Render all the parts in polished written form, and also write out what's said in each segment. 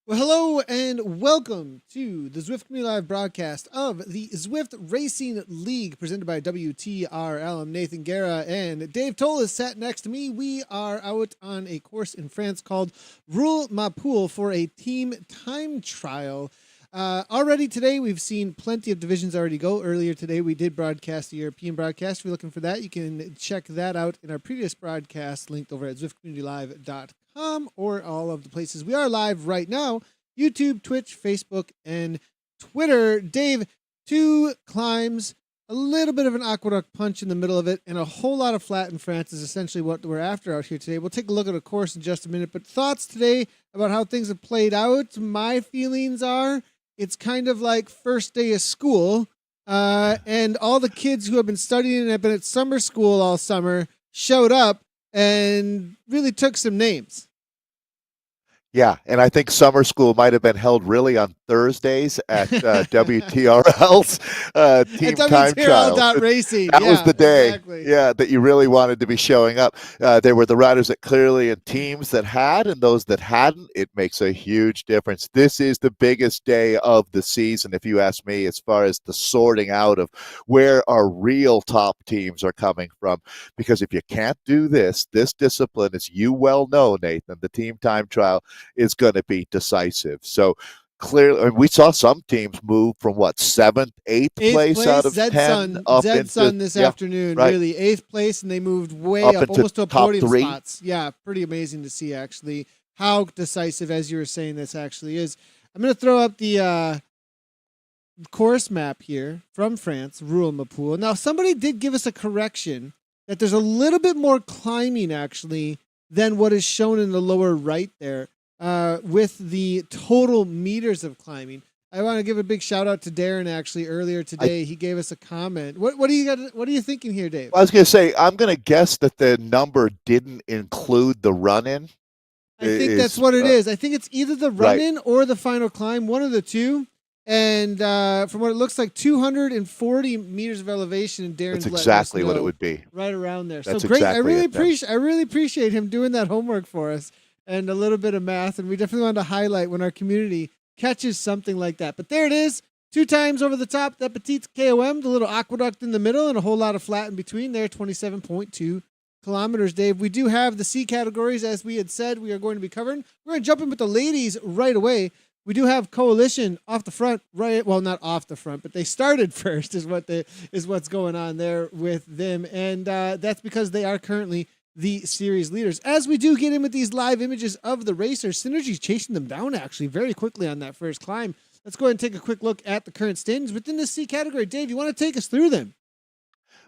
Well, hello and welcome to the Zwift Community Live broadcast of the Zwift Racing League presented by WTRL. I'm Nathan Guerra and Dave Towle is sat next to me. We are out on a course in France called Roule Ma Poule for a team time trial. Already today, we've seen plenty of divisions already go. Earlier today, we did broadcast the European broadcast. If you're looking for that, you can check that out in our previous broadcast linked over at ZwiftCommunityLive.com or all of the places we are live right now, YouTube, Twitch, Facebook, and Twitter. Dave, 2 climbs, a little bit of an aqueduct punch in the middle of it, and a whole lot of flat in France is essentially what we're after out here today. We'll take a look at a course in just a minute, but thoughts today about how things have played out. My feelings are it's kind of like first day of school, and all the kids who have been studying and have been at summer school all summer showed up and really took some names. Yeah, and I think summer school might have been held really on Thursdays at WTRL's team time trial. Racing. That was the day, exactly. that you really wanted to be showing up. There were the riders that clearly in teams that had and those that hadn't. It makes a huge difference. This is the biggest day of the season, if you ask me, as far as the sorting out of where our real top teams are coming from. Because if you can't do this discipline, as you well know, Nathan, the team time trial is going to be decisive. So clearly, we saw some teams move from 7th, 8th place out of 10 up into this afternoon, right. Really 8th place, and they moved way up almost to a podium spots. Yeah, pretty amazing to see actually how decisive, as you were saying, this actually is. I'm going to throw up the course map here from France, Roule Ma Poule. Now, somebody did give us a correction that there's a little bit more climbing actually than what is shown in the lower right there. With the total meters of climbing. I want to give a big shout out to Darren actually earlier today. He gave us a comment. What do you got? What are you thinking here, Dave? Well, I was going to say, I'm going to guess that the number didn't include the run-in. I think that's what it is. I think it's either the run-in or the final climb, one of the two. And from what it looks like, 240 meters of elevation. And Darren's that's exactly what it would be. Right around there. That's so great. Exactly I really appreciate him doing that homework for us. And a little bit of math, and we definitely want to highlight when our community catches something like that. But there it is, 2 times over the top, that petite KOM, the little aqueduct in the middle, and a whole lot of flat in between there, 27.2 kilometers, Dave. We do have the C categories, as we had said, we are going to be covering. We're going to jump in with the ladies right away. We do have Coalition off the front, right? Well, not off the front, but they started first is what's going on there with them. And that's because they are currently the series leaders. As we do get in with these live images of the racers, Synergy's chasing them down actually very quickly on that first climb. Let's go ahead and take a quick look at the current standings within the C category. Dave, you want to take us through them?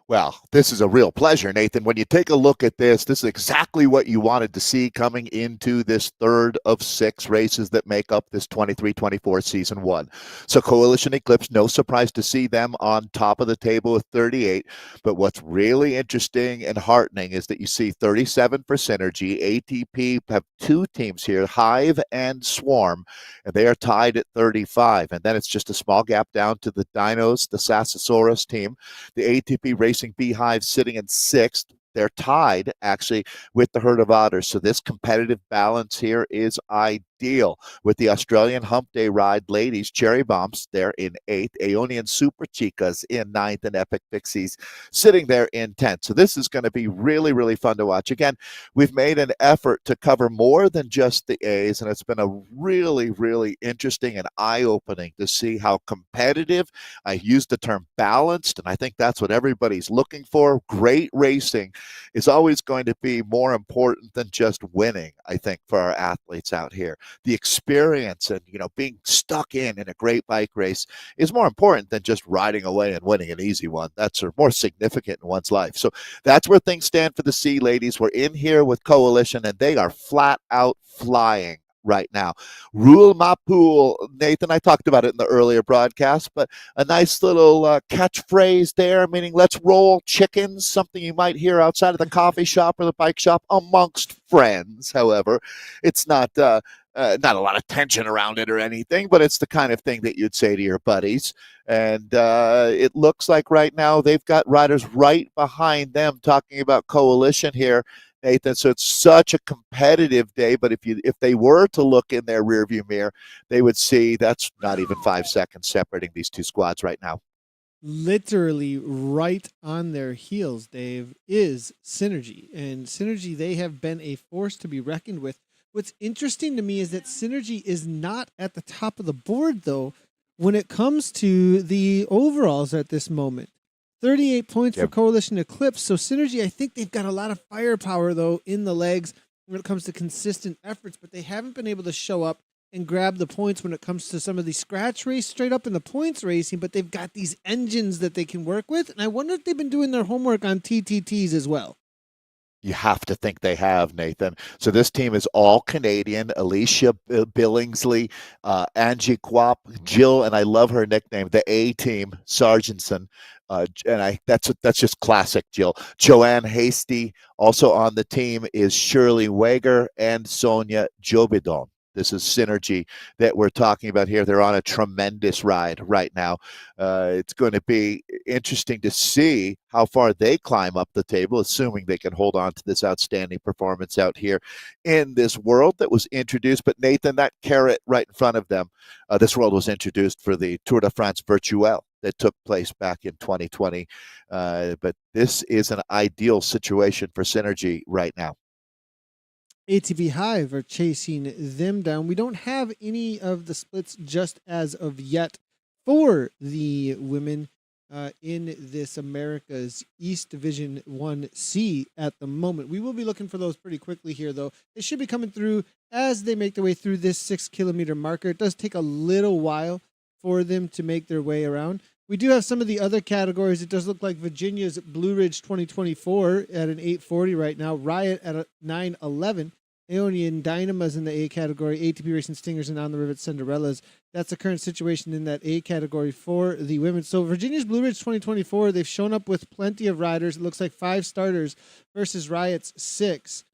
Well, this is a real pleasure, Nathan. When you take a look at this is exactly what you wanted to see coming into this third of 6 races that make up this 23-24 season 1. So Coalition Eclipse, no surprise to see them on top of the table with 38. But what's really interesting and heartening is that you see 37 for Synergy. ATP have 2 teams here, Hive and Swarm, and they are tied at 35. And then it's just a small gap down to the Dinos, the Sassosaurus team. The ATP Racing Beehive sitting in 6th. They're tied, actually, with the Herd of Otters. So this competitive balance here is ideal. With the Australian Hump Day Ride ladies, Cherry Bombs, they're in 8th. Aeonian Super Chicas in 9th, and Epic Pixies sitting there in 10th. So this is going to be really, really fun to watch. Again, we've made an effort to cover more than just the A's, and it's been a really, really interesting and eye-opening to see how competitive. I used the term balanced, and I think that's what everybody's looking for. Great racing is always going to be more important than just winning, I think, for our athletes out here. The experience and, being stuck in a great bike race is more important than just riding away and winning an easy one. That's more significant in one's life. So that's where things stand for the C ladies. We're in here with Coalition, and they are flat out flying right now. Roule Ma Poule, Nathan, I talked about it in the earlier broadcast, but a nice little catchphrase there, meaning let's roll chickens, something you might hear outside of the coffee shop or the bike shop amongst friends. However, it's not a lot of tension around it or anything, but it's the kind of thing that you'd say to your buddies. And it looks like right now they've got riders right behind them talking about Coalition here. Nathan. So it's such a competitive day. But if they were to look in their rearview mirror, they would see that's not even 5 seconds separating these two squads right now. Literally right on their heels, Dave, is Synergy. And Synergy, they have been a force to be reckoned with. What's interesting to me is that Synergy is not at the top of the board, though, when it comes to the overalls at this moment. 38 points for Coalition Eclipse. So Synergy, I think they've got a lot of firepower, though, in the legs when it comes to consistent efforts, but they haven't been able to show up and grab the points when it comes to some of the scratch race straight up in the points racing, but they've got these engines that they can work with. And I wonder if they've been doing their homework on TTTs as well. You have to think they have, Nathan. So this team is all Canadian. Alicia Billingsley, Angie Kwap, Jill, and I love her nickname, the A Team, Sargentson. That's just classic, Jill. Joanne Hasty, also on the team is Shirley Wager and Sonia Jobidon. This is Synergy that we're talking about here. They're on a tremendous ride right now. It's going to be interesting to see how far they climb up the table, assuming they can hold on to this outstanding performance out here in this world that was introduced. But Nathan, that carrot right in front of them, this world was introduced for the Tour de France Virtuelle that took place back in 2020. But this is an ideal situation for Synergy right now. ATP Hive are chasing them down. We don't have any of the splits just as of yet for the women in this America's East Division 1C at the moment. We will be looking for those pretty quickly here, though. They should be coming through as they make their way through this 6 kilometer marker. It does take a little while for them to make their way around. We do have some of the other categories. It does look like Virginia's Blue Ridge 2024 at an 840 right now. Riot at a 911. Aeonian Dynamas in the A category. ATP Racing Stingers and On the Rivet Cinderellas. That's the current situation in that A category for the women. So Virginia's Blue Ridge 2024, they've shown up with plenty of riders. It looks like 5 starters versus Riot's 6.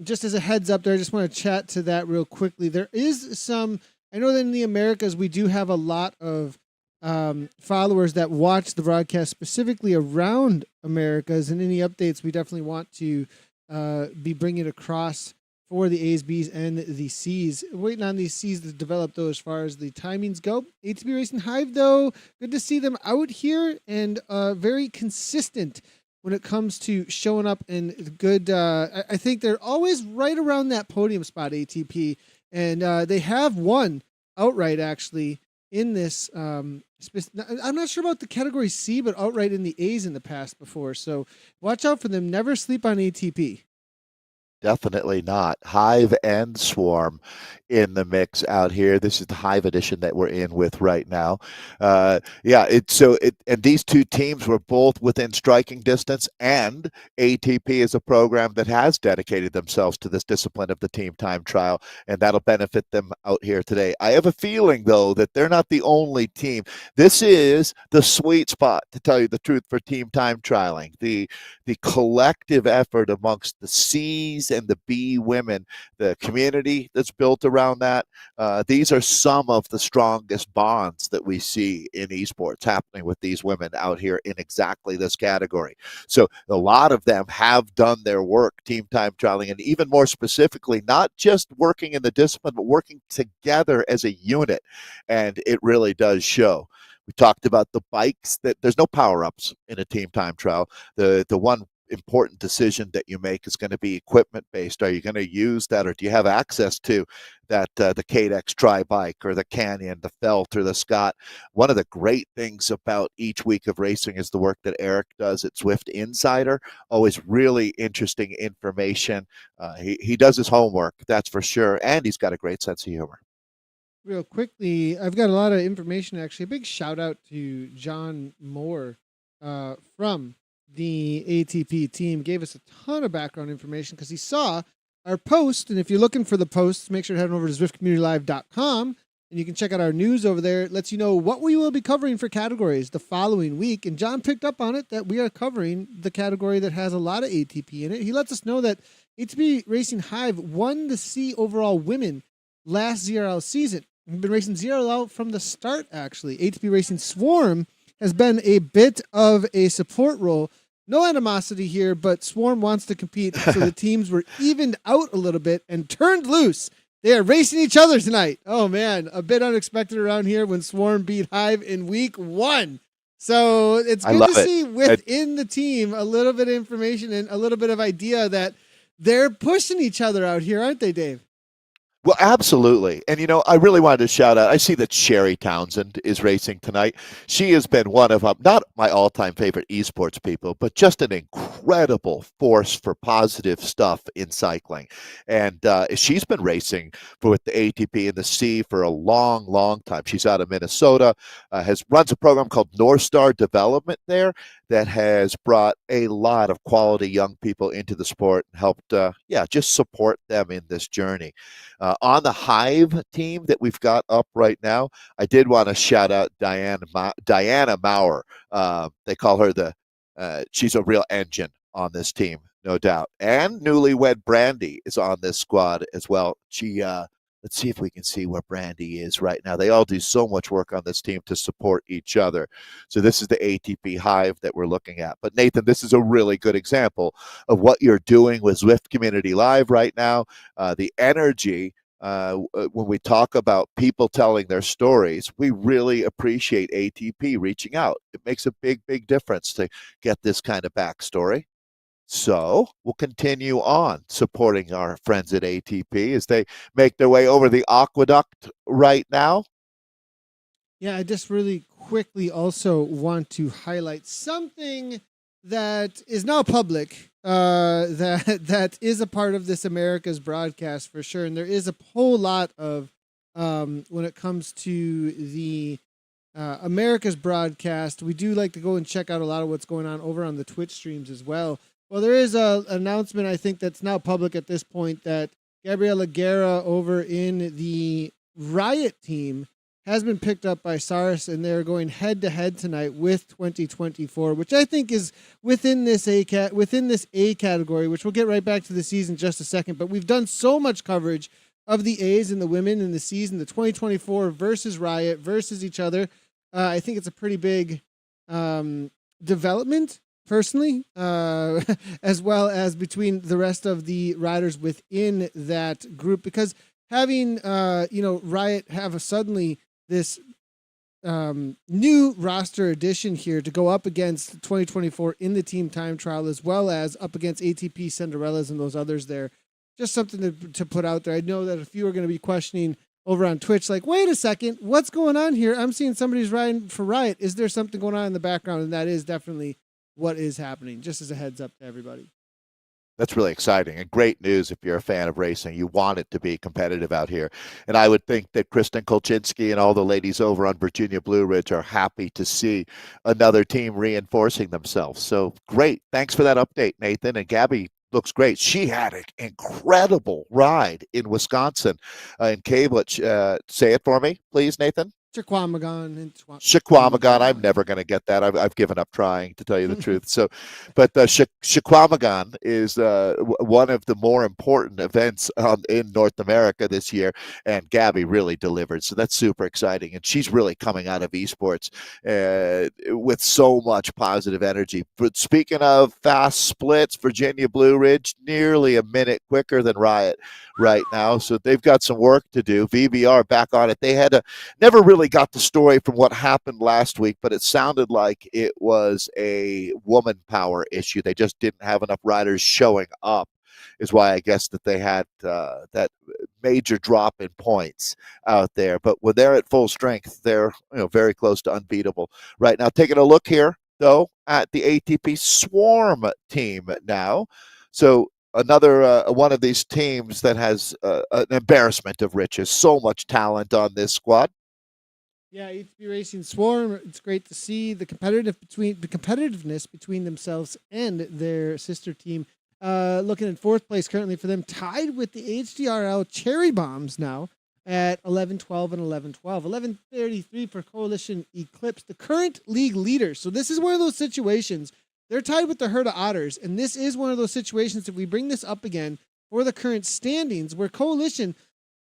Just as a heads up there, I just want to chat to that real quickly. There is some, I know that in the Americas, we do have a lot of followers that watch the broadcast specifically around Americas, and any updates we definitely want to be bringing across for the A's, B's, and the C's. Waiting on these C's to develop, though, as far as the timings go. ATP Racing Hive, though, good to see them out here and very consistent when it comes to showing up and good. I think they're always right around that podium spot, ATP, and they have won outright, actually, in this. I'm not sure about the category C, but outright in the A's in the past before. So watch out for them. Never sleep on ATP. Definitely not. Hive and Swarm in the mix out here. This is the Hive edition that we're in with right now. And these two teams were both within striking distance, and ATP is a program that has dedicated themselves to this discipline of the team time trial, and that'll benefit them out here today. I have a feeling, though, that they're not the only team. This is the sweet spot, to tell you the truth, for team time trialing. The collective effort amongst the C's and the B women, the community that's built around that. These are some of the strongest bonds that we see in esports happening with these women out here in exactly this category. So a lot of them have done their work, team time trialing, and even more specifically, not just working in the discipline, but working together as a unit. And it really does show. We talked about the bikes, that there's no power-ups in a team time trial. The one important decision that you make is going to be equipment based. Are you going to use that, or do you have access to that, the Cadex Tri Bike or the Canyon, the Felt, or the Scott? One of the great things about each week of racing is the work that Eric does at Zwift Insider. Always really interesting information. He does his homework, that's for sure, and he's got a great sense of humor. Real quickly, I've got a lot of information, actually. A big shout out to John Moore from the ATP team. Gave us a ton of background information because he saw our post. And if you're looking for the posts, make sure to head over to ZwiftCommunityLive.com and you can check out our news over there. It lets you know what we will be covering for categories the following week. And John picked up on it that we are covering the category that has a lot of ATP in it. He lets us know that ATP Racing Hive won the C overall women last ZRL season. We've been racing ZRL from the start, actually. ATP Racing Swarm has been a bit of a support role no animosity here, but Swarm wants to compete. So the teams were evened out a little bit and turned loose. They are racing each other tonight. Oh, man, a bit unexpected around here when Swarm beat Hive in week 1. So it's I good to love it. see within the team a little bit of information and a little bit of idea that they're pushing each other out here, aren't they, Dave? Well, absolutely. And, I really wanted to shout out. I see that Sherry Townsend is racing tonight. She has been one of, not my all-time favorite esports people, but just an incredible force for positive stuff in cycling. And she's been racing with the ATP and the C for a long, long time. She's out of Minnesota, runs a program called North Star Development there that has brought a lot of quality young people into the sport and helped, just support them in this journey. On the Hive team that we've got up right now, I did want to shout out Diana Maurer. They call her she's a real engine on this team, no doubt. And newlywed Brandy is on this squad as well. Let's see if we can see where Brandy is right now. They all do so much work on this team to support each other. So this is the ATP Hive that we're looking at. But Nathan, this is a really good example of what you're doing with Zwift Community Live right now. The energy, when we talk about people telling their stories, we really appreciate ATP reaching out. It makes a big, big difference to get this kind of backstory. So we'll continue on supporting our friends at ATP as they make their way over the aqueduct right now. Yeah, I just really quickly also want to highlight something that is now public, that is a part of this America's broadcast for sure. And there is a whole lot of, when it comes to the America's broadcast, we do like to go and check out a lot of what's going on over on the Twitch streams as well. Well, there is an announcement, I think, that's now public at this point that Gabriela Guerra over in the Riot team has been picked up by Saris, and they're going head-to-head tonight with 2024, which I think is within this A category, which we'll get right back to the season in just a second. But we've done so much coverage of the A's and the women in the season, the 2024 versus Riot versus each other. I think it's a pretty big development, personally, as well as between the rest of the riders within that group, because having Riot have suddenly this new roster addition here to go up against 2024 in the team time trial, as well as up against ATP Cinderellas and those others there. Just something to put out there. I know that a few are going to be questioning over on Twitch, like, wait a second, what's going on here? I'm seeing somebody's riding for Riot. Is there something going on in the background? And that is definitely what is happening, just as a heads up to everybody. That's really exciting and great news if you're a fan of racing. You want it to be competitive out here. And I would think that Kristen Kolchinsky and all the ladies over on Virginia Blue Ridge are happy to see another team reinforcing themselves. So great. Thanks for that update, Nathan. And Gabby looks great. She had an incredible ride in Wisconsin in Cambridge. Say it for me, please, Nathan. Shaquamagon. I'm never going to get that. I've given up trying, to tell you the truth. So, but Shaquamagon is one of the more important events in North America this year, and Gabby really delivered. So that's super exciting, and she's really coming out of esports with so much positive energy. But speaking of fast splits, Virginia Blue Ridge nearly a minute quicker than Riot right now, so they've got some work to do. VBR back on it. They had never really got the story from what happened last week, but it sounded like it was a woman power issue. They just didn't have enough riders showing up, is why I guess that they had that major drop in points out there. But when they're at full strength, they're very close to unbeatable right now. Taking a look here, though, at the ATP Swarm team now. So another one of these teams that has an embarrassment of riches. So much talent on this squad. Yeah, ATP Racing Swarm. It's great to see the competitiveness between themselves and their sister team. Looking at fourth place currently for them, tied with the HDRL Cherry Bombs now at 11-12 and 11-12. 11-33 for Coalition Eclipse, the current league leader. So this is one of those situations. They're tied with the Herd of Otters, and this is one of those situations, if we bring this up again for the current standings, where Coalition,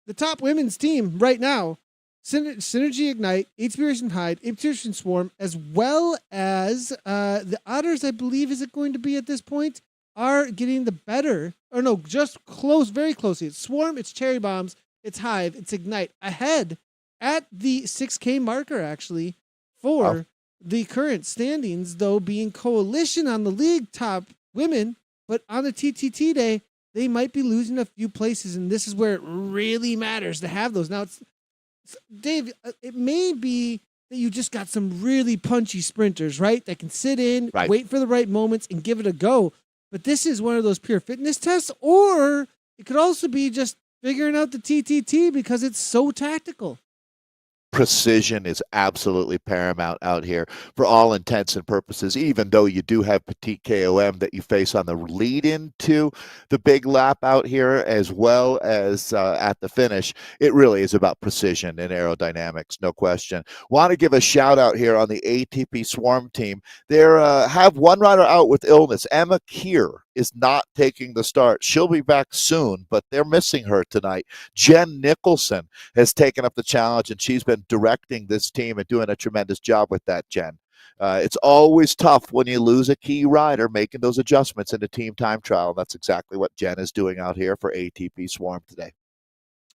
the top women's team right now, Synergy Ignite, Inspiration Hide, Inspiration Swarm, as well as the Otters, I believe, is it going to be at this point, are getting the better, or no, just close, very closely. It's Swarm, it's Cherry Bombs, it's Hive, it's Ignite, ahead at the 6K marker, actually, for the current standings, though, being Coalition on the league top women, but on the TTT day, they might be losing a few places, and this is where it really matters to have those. Now, Dave, it may be that you just got some really punchy sprinters, right? That can sit in, wait for the right moments, and give it a go. But this is one of those pure fitness tests, or it could also be just figuring out the TTT because it's so tactical. Precision is absolutely paramount out here for all intents and purposes, even though you do have petite KOM that you face on the lead into the big lap out here, as well as at the finish. It really is about precision and aerodynamics, no question. Want to give a shout out here on the ATP Swarm team. They have one rider out with illness. Emma Keir is not taking the start. She'll be back soon, but they're missing her tonight. Jen Nicholson has taken up the challenge, and she's been directing this team and doing a tremendous job with that, Jen. It's always tough when you lose a key rider, making those adjustments in a team time trial. That's exactly what Jen is doing out here for ATP Swarm today.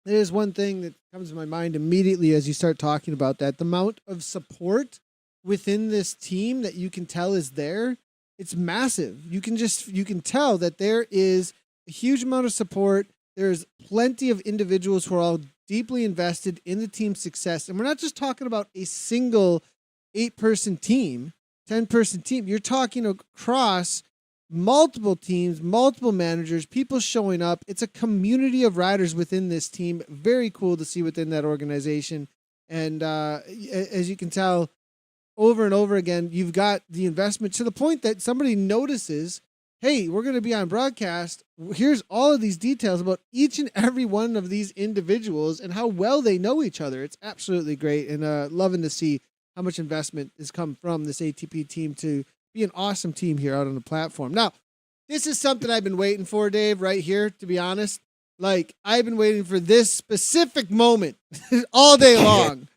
There's one thing that comes to my mind immediately as you start talking about that. The amount of support within this team that you can tell is there. It's massive. You can tell that there is a huge amount of support. There's plenty of individuals who are all deeply invested in the team's success. And we're not just talking about a single 8-person team, 10-person team. You're talking across multiple teams, multiple managers, people showing up. It's a community of riders within this team. Very cool to see within that organization. And as you can tell, over and over again, you've got the investment to the point that somebody notices, hey, we're going to be on broadcast. Here's all of these details about each and every one of these individuals and how well they know each other. It's absolutely great, and loving to see how much investment has come from this ATP team to be an awesome team here out on the platform. Now, this is something I've been waiting for, Dave, right here, to be honest. Like, I've been waiting for this specific moment all day long.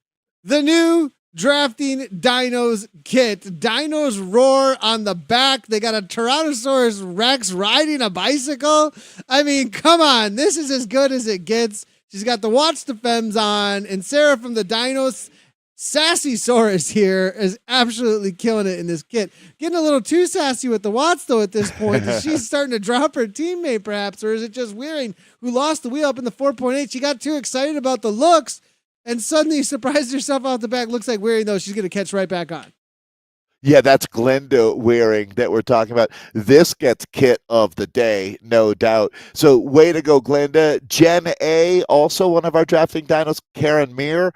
The new drafting Dinos kit. Dinos Roar on the back. They got a Tyrannosaurus Rex riding a bicycle. I mean, come on. This is as good as it gets. She's got the Watch the Femmes on, and Sarah from the Dinos Sassysaurus here is absolutely killing it in this kit. Getting a little too sassy with the Watts, though, at this point. Is she starting to drop her teammate, perhaps? Or is it just Wearing, who lost the wheel up in the 4.8? She got too excited about the looks and suddenly surprised herself out the back. Looks like Wearing, though, she's going to catch right back on. Yeah, that's Glenda Wearing that we're talking about. This gets kit of the day, no doubt. So way to go, Glenda. Jen A, also one of our drafting dinos, Karen Meir,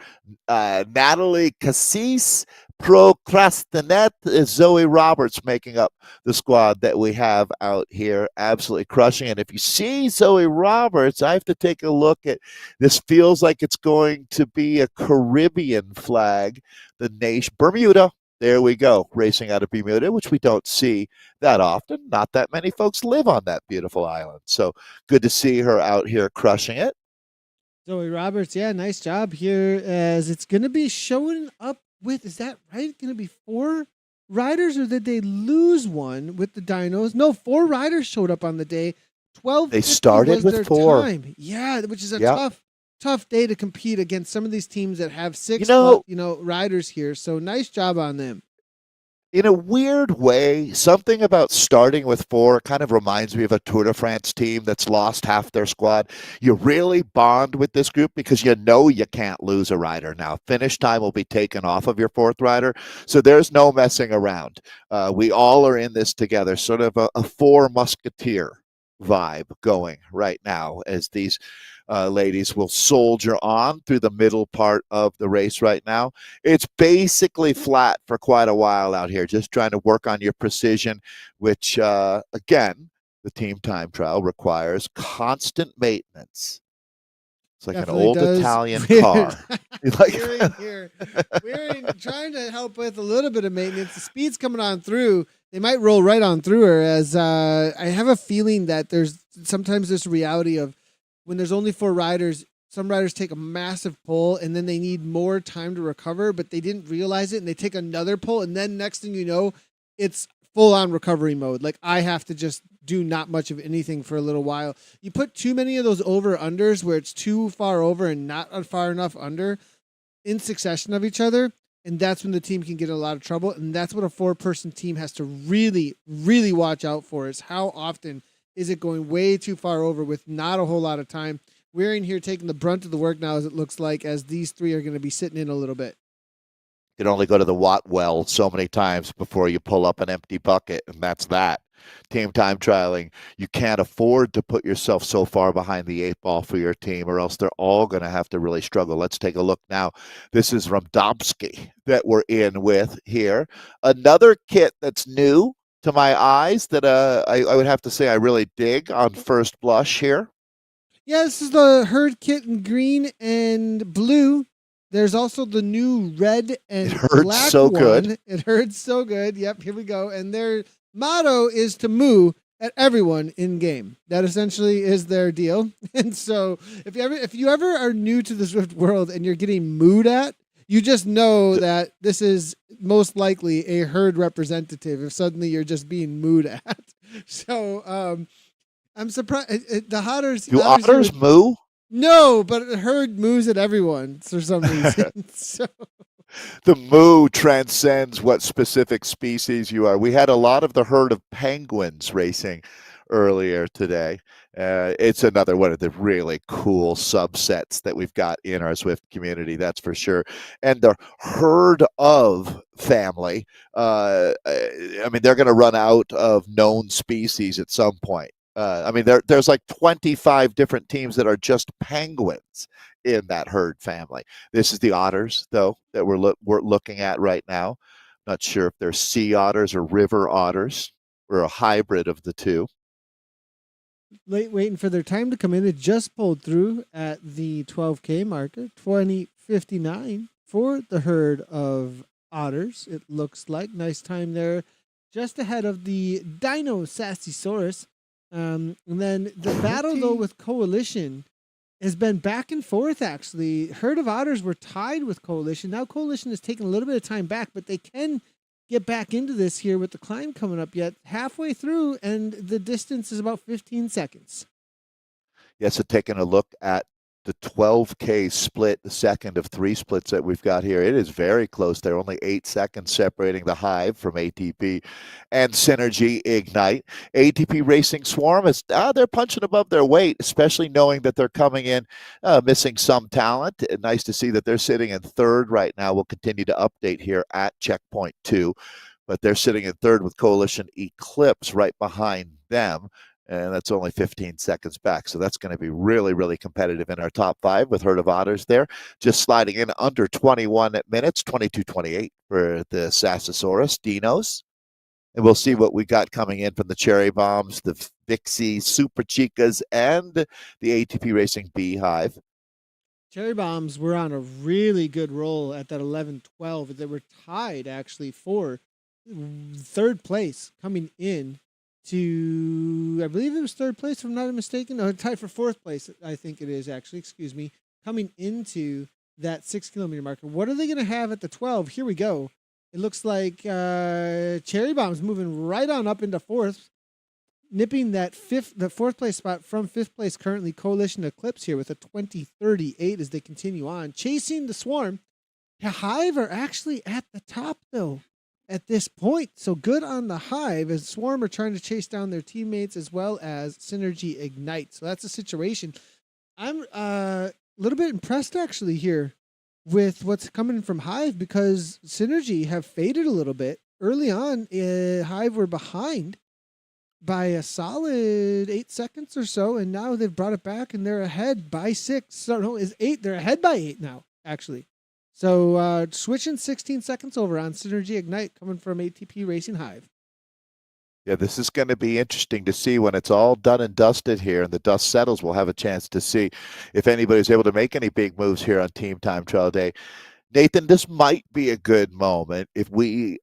Natalie Cassis, Procrastinette, Zoe Roberts making up the squad that we have out here, absolutely crushing it. If you see Zoe Roberts, I have to take a look at this. Feels like it's going to be a Caribbean flag, the nation, Bermuda. There we go, racing out of Bermuda, which we don't see that often. Not that many folks live on that beautiful island. So good to see her out here crushing it. Zoe Roberts, yeah, nice job here, as it's going to be showing up with, is that right? Going to be 4 riders, or did they lose one with the Dinos? No, 4 riders showed up on the day. 12. They started with 4. Time. Yeah, which is a tough day to compete against some of these teams that have 6 riders here. So nice job on them. In a weird way, something about starting with 4 kind of reminds me of a Tour de France team that's lost half their squad. You really bond with this group because you know you can't lose a rider. Now, finish time will be taken off of your 4th rider, so there's no messing around. We all are in this together, sort of a 4 musketeer vibe going right now as these ladies will soldier on through the middle part of the race right now. It's basically flat for quite a while out here, just trying to work on your precision, which, again, the team time trial requires constant maintenance. It's like definitely an old Italian car. We're trying to help with a little bit of maintenance. The speed's coming on through. They might roll right on through her, as I have a feeling that there's sometimes this reality of when there's only 4 riders, some riders take a massive pull and then they need more time to recover, but they didn't realize it and they take another pull. And then next thing you know, it's full on recovery mode. Like I have to just do not much of anything for a little while. You put too many of those over unders where it's too far over and not far enough under in succession of each other. And that's when the team can get in a lot of trouble. And that's what a 4-person team has to really, really watch out for, is how often is it going way too far over with not a whole lot of time. We're in here taking the brunt of the work now, as it looks like, as these three are going to be sitting in a little bit. You can only go to the Watt well so many times before you pull up an empty bucket, and that's that. Team time trialing, you can't afford to put yourself so far behind the 8 ball for your team, or else they're all going to have to really struggle. Let's take a look now. This is Radomski that we're in with here. Another kit that's new to my eyes that I would have to say I really dig on first blush here. Yeah, this is the herd kit in green and blue. There's also the new red and black so one. Good. It herds so good. Yep, here we go. And their motto is to moo at everyone in game. That essentially is their deal. And so if you ever are new to the Zwift world and you're getting mooed at, you just know that this is most likely a herd representative if suddenly you're just being mooed at. So I'm surprised. The otters. Do otters moo? No, but herd moos at everyone for some reason. So the moo transcends what specific species you are. We had a lot of the herd of penguins racing earlier today. It's another one of the really cool subsets that we've got in our Zwift community, that's for sure. And the herd of family, I mean, they're going to run out of known species at some point. I mean, there's like 25 different teams that are just penguins in that herd family. This is the otters, though, that we're looking at right now. Not sure if they're sea otters or river otters or a hybrid of the two. Waiting for their time to come in. It just pulled through at the 12K marker, 20:59 for the herd of otters. It looks like nice time there, just ahead of the Dino Sassysaurus. And then the battle, though, with Coalition has been back and forth, actually. Herd of Otters were tied with Coalition. Now Coalition has taken a little bit of time back, but they can get back into this here with the climb coming up yet halfway through, and the distance is about 15 seconds. Yes, so taking a look at the 12K split, the second of 3 splits that we've got here, it is very close. There are only 8 seconds separating the Hive from ATP and Synergy Ignite. ATP Racing Swarm is they're punching above their weight, especially knowing that they're coming in missing some talent. Nice to see that they're sitting in third right now. We'll continue to update here at checkpoint 2, but they're sitting in third with Coalition Eclipse right behind them. And that's only 15 seconds back. So that's going to be really, really competitive in our top 5 with Herd of Otters there. Just sliding in under 21 minutes, 22:28 for the Sassosaurus Dinos. And we'll see what we got coming in from the Cherry Bombs, the Vixie Super Chicas, and the ATP Racing Beehive. Cherry Bombs were on a really good roll at that 11-12. They were tied, actually, for third place coming in to, I believe it was third place, if I'm not mistaken. No, tied for fourth place, I think it is, actually, excuse me, coming into that 6 kilometer marker. What are they going to have at the 12? Here we go. It looks like Cherry Bomb's moving right on up into fourth, nipping the fourth place spot from fifth place currently. Coalition Eclipse here with a 20:38 as they continue on, chasing the Swarm. The Hive are actually at the top, though, at this point. So good on the Hive, as Swarm are trying to chase down their teammates as well as Synergy Ignite. So that's a situation. I'm a little bit impressed, actually, here with what's coming from Hive, because Synergy have faded a little bit. Early on, Hive were behind by a solid 8 seconds or so, and now they've brought it back and they're ahead by 6. So no, it's 8. They're ahead by 8 now, actually. So switching 16 seconds over on Synergy Ignite coming from ATP Racing Hive. Yeah, this is going to be interesting to see when it's all done and dusted here and the dust settles. We'll have a chance to see if anybody's able to make any big moves here on Team Time Trial Day. Nathan, this might be a good moment if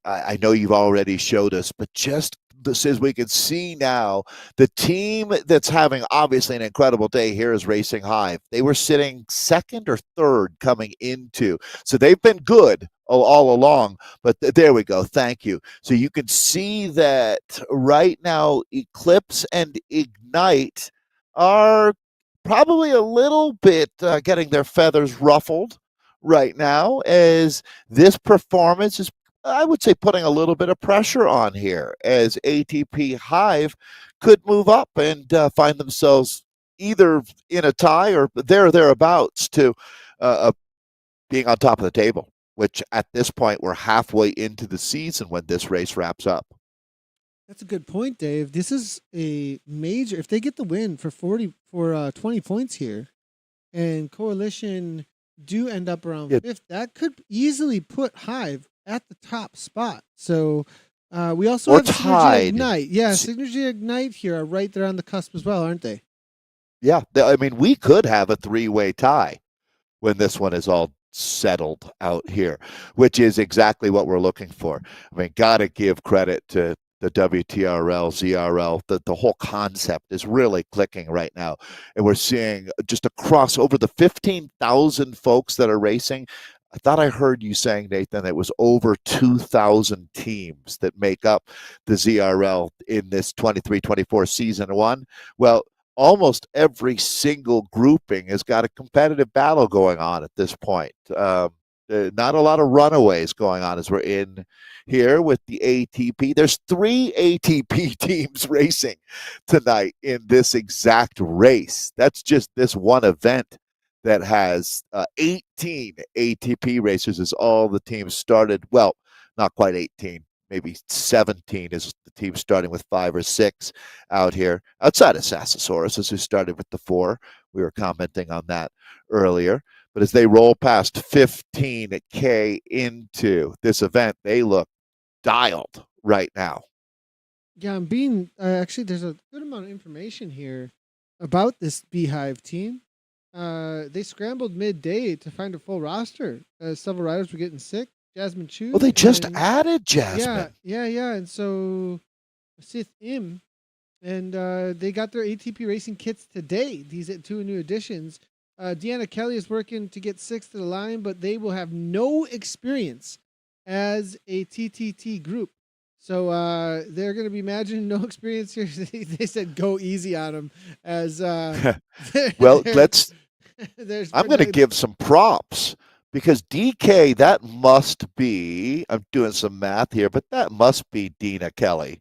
I know you've already showed us, but just this is we can see now the team that's having obviously an incredible day here is Racing Hive. They were sitting second or third coming into, so they've been good all along. But there we go. Thank you. So you can see that right now, Eclipse and Ignite are probably a little bit getting their feathers ruffled right now, as this performance is, I would say, putting a little bit of pressure on here, as ATP Hive could move up and find themselves either in a tie or thereabouts to being on top of the table, which at this point we're halfway into the season when this race wraps up. That's a good point, Dave. This is a major. If they get the win for 20 points here, and Coalition do end up around fifth, that could easily put Hive at the top spot. So we also have Synergy Ignite. Yeah, Synergy Ignite here are right there on the cusp as well, aren't they? Yeah, I mean, we could have a three-way tie when this one is all settled out here, which is exactly what we're looking for. I mean, got to give credit to the WTRL, ZRL, the whole concept is really clicking right now. And we're seeing just across over the 15,000 folks that are racing. I thought I heard you saying, Nathan, that it was over 2,000 teams that make up the ZRL in this 23-24 season one. Well, almost every single grouping has got a competitive battle going on at this point. Not a lot of runaways going on as we're in here with the ATP. There's 3 ATP teams racing tonight in this exact race. That's just this one event that has 18 ATP racers as all the teams started. Well, not quite 18. Maybe 17 is the team starting with 5 or 6 out here, outside of Sassasaurus, who started with the 4. We were commenting on that earlier. But as they roll past 15K into this event, they look dialed right now. Yeah, I'm being actually. There's a good amount of information here about this Beehive team. They scrambled midday to find a full roster. Several riders were getting sick. Jasmine Chu. Well, they just added Jasmine. Yeah. And so Sith Im, and they got their ATP racing kits today. These 2 new additions. Deanna Kelly is working to get 6th to the line, but they will have no experience as a TTT group. So they're going to be imagining no experience here. They said go easy on them. As well, I'm going to give some props, because DK, that must be, I'm doing some math here, but that must be Dina Kelly.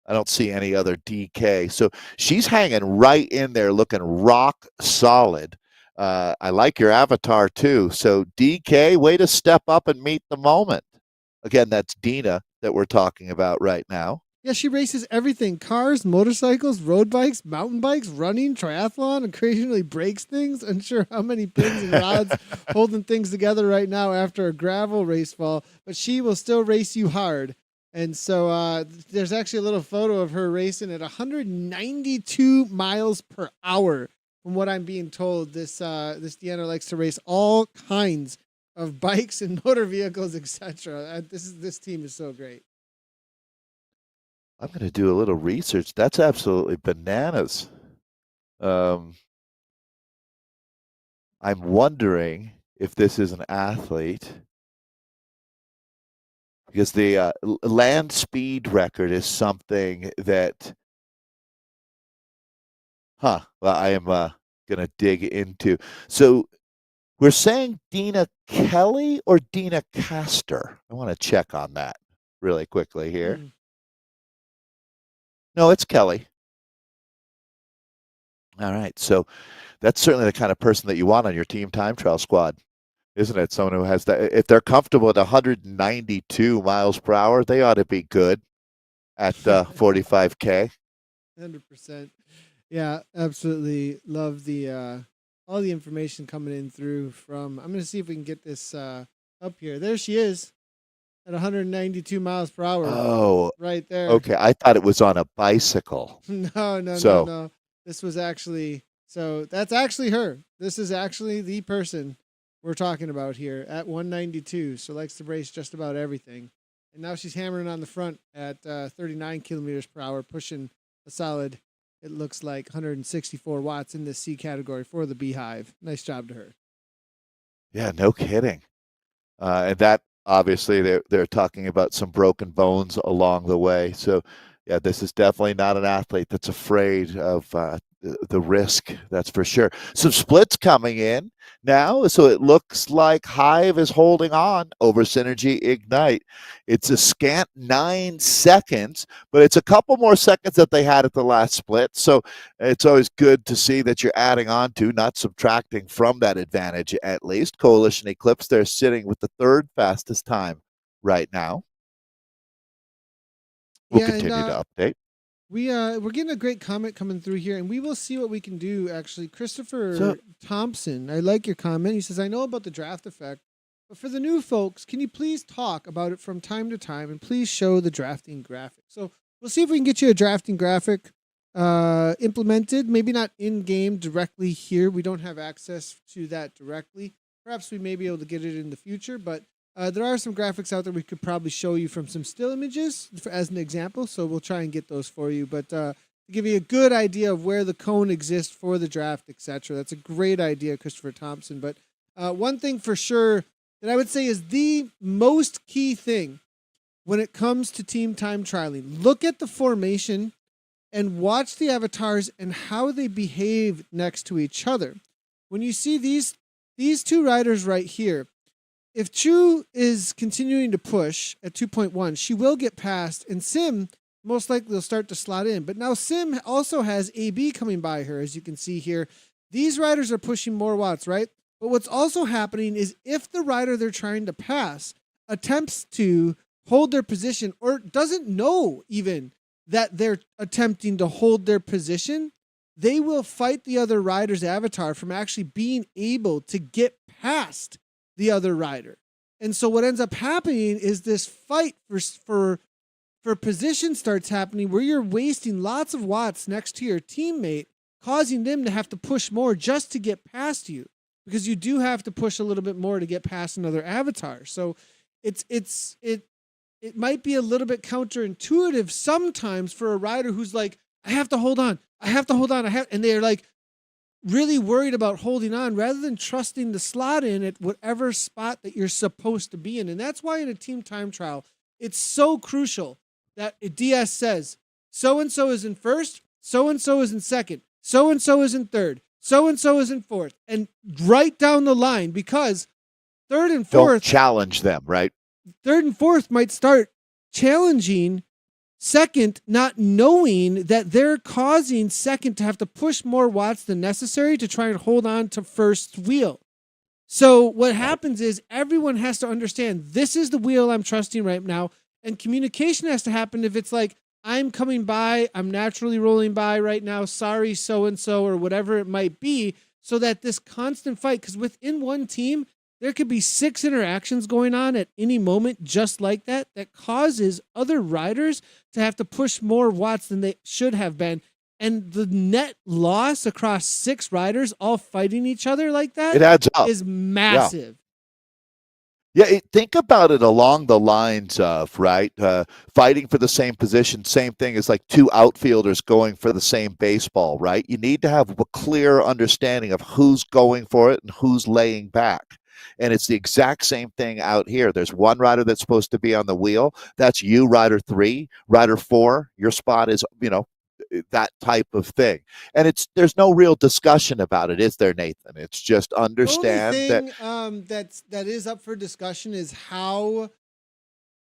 I don't see any other DK. So she's hanging right in there looking rock solid. I like your avatar too. So DK, way to step up and meet the moment. Again, that's Dina that we're talking about right now. Yeah, she races everything: cars, motorcycles, road bikes, mountain bikes, running, triathlon, occasionally breaks things. Unsure how many pins and rods holding things together right now after a gravel race fall, but she will still race you hard. And so there's actually a little photo of her racing at 192 miles per hour. From what I'm being told, this Deanna likes to race all kinds of bikes and motor vehicles, etc. This team is so great. I'm going to do a little research. That's absolutely bananas. I'm wondering if this is an athlete, because the land speed record is something that, well, I am going to dig into. So we're saying Dina Kelly or Dina Castor? I want to check on that really quickly here. No, it's Kelly. All right. So that's certainly the kind of person that you want on your team time trial squad, isn't it? Someone who has that. If they're comfortable at 192 miles per hour, they ought to be good at 45K. 100%. Yeah, absolutely. Love the all the information coming in through from. I'm going to see if we can get this up here. There she is at 192 miles per hour. Oh, right there. Okay, I thought it was on a bicycle. No. This was actually, so that's actually her. This is actually the person we're talking about here at 192. So likes to race just about everything. And now she's hammering on the front at 39 kilometers per hour, pushing a solid, it looks like 164 watts in this C category for the Beehive. Nice job to her. Yeah, no kidding. And that obviously they're talking about some broken bones along the way. So yeah, this is definitely not an athlete that's afraid of the risk. That's for sure. Some splits coming in now, so it looks like Hive is holding on over Synergy Ignite. It's a scant 9 seconds, but it's a couple more seconds that they had at the last split. So it's always good to see that you're adding on to, not subtracting from that advantage at least. Coalition Eclipse, they're sitting with the third fastest time right now. We'll continue to update. We're getting a great comment coming through here, and we will see what we can do. Actually, Christopher Thompson, I like your comment. He says, "I know about the draft effect, but for the new folks, can you please talk about it from time to time, and please show the drafting graphic?" So we'll see if we can get you a drafting graphic implemented. Maybe not in game directly here. We don't have access to that directly. Perhaps we may be able to get it in the future, but there are some graphics out there we could probably show you from some still images as an example, so we'll try and get those for you. But to give you a good idea of where the cone exists for the draft, etc., that's a great idea, Christopher Thompson. But one thing for sure that I would say is the most key thing when it comes to team time trialing, look at the formation and watch the avatars and how they behave next to each other. When you see these two riders right here, if Chu is continuing to push at 2.1, she will get past, and Sim most likely will start to slot in. But now Sim also has AB coming by her, as you can see here. These riders are pushing more watts, right? But what's also happening is if the rider they're trying to pass attempts to hold their position or doesn't know even that they're attempting to hold their position, they will fight the other rider's avatar from actually being able to get past the other rider. And so what ends up happening is this fight for position starts happening where you're wasting lots of watts next to your teammate, causing them to have to push more just to get past you, because you do have to push a little bit more to get past another avatar. So it might be a little bit counterintuitive sometimes for a rider who's like, I have to hold on, and they're like really worried about holding on rather than trusting the slot in at whatever spot that you're supposed to be in. And that's why in a team time trial, it's so crucial that a DS says, so-and-so is in first, so-and-so is in second, so-and-so is in third, so-and-so is in fourth, and right down the line, because third and fourth... Don't challenge them, right? Third and fourth might start challenging second, not knowing that they're causing second to have to push more watts than necessary to try and hold on to first wheel. So what happens is everyone has to understand this is the wheel I'm trusting right now, and communication has to happen. If it's like, I'm coming by, I'm naturally rolling by right now, sorry, so-and-so, or whatever it might be, so that this constant fight, because within one team, there could be 6 interactions going on at any moment just like that, that causes other riders to have to push more watts than they should have been. And the net loss across 6 riders all fighting each other like that, it adds up, is massive. Yeah, think about it along the lines of, right, fighting for the same position, same thing as like 2 outfielders going for the same baseball, right? You need to have a clear understanding of who's going for it and who's laying back. And it's the exact same thing out here. There's one rider that's supposed to be on the wheel. That's you, rider 3. Rider 4, your spot is, that type of thing. And there's no real discussion about it, is there, Nathan? It's just understand the only thing that is up for discussion is how,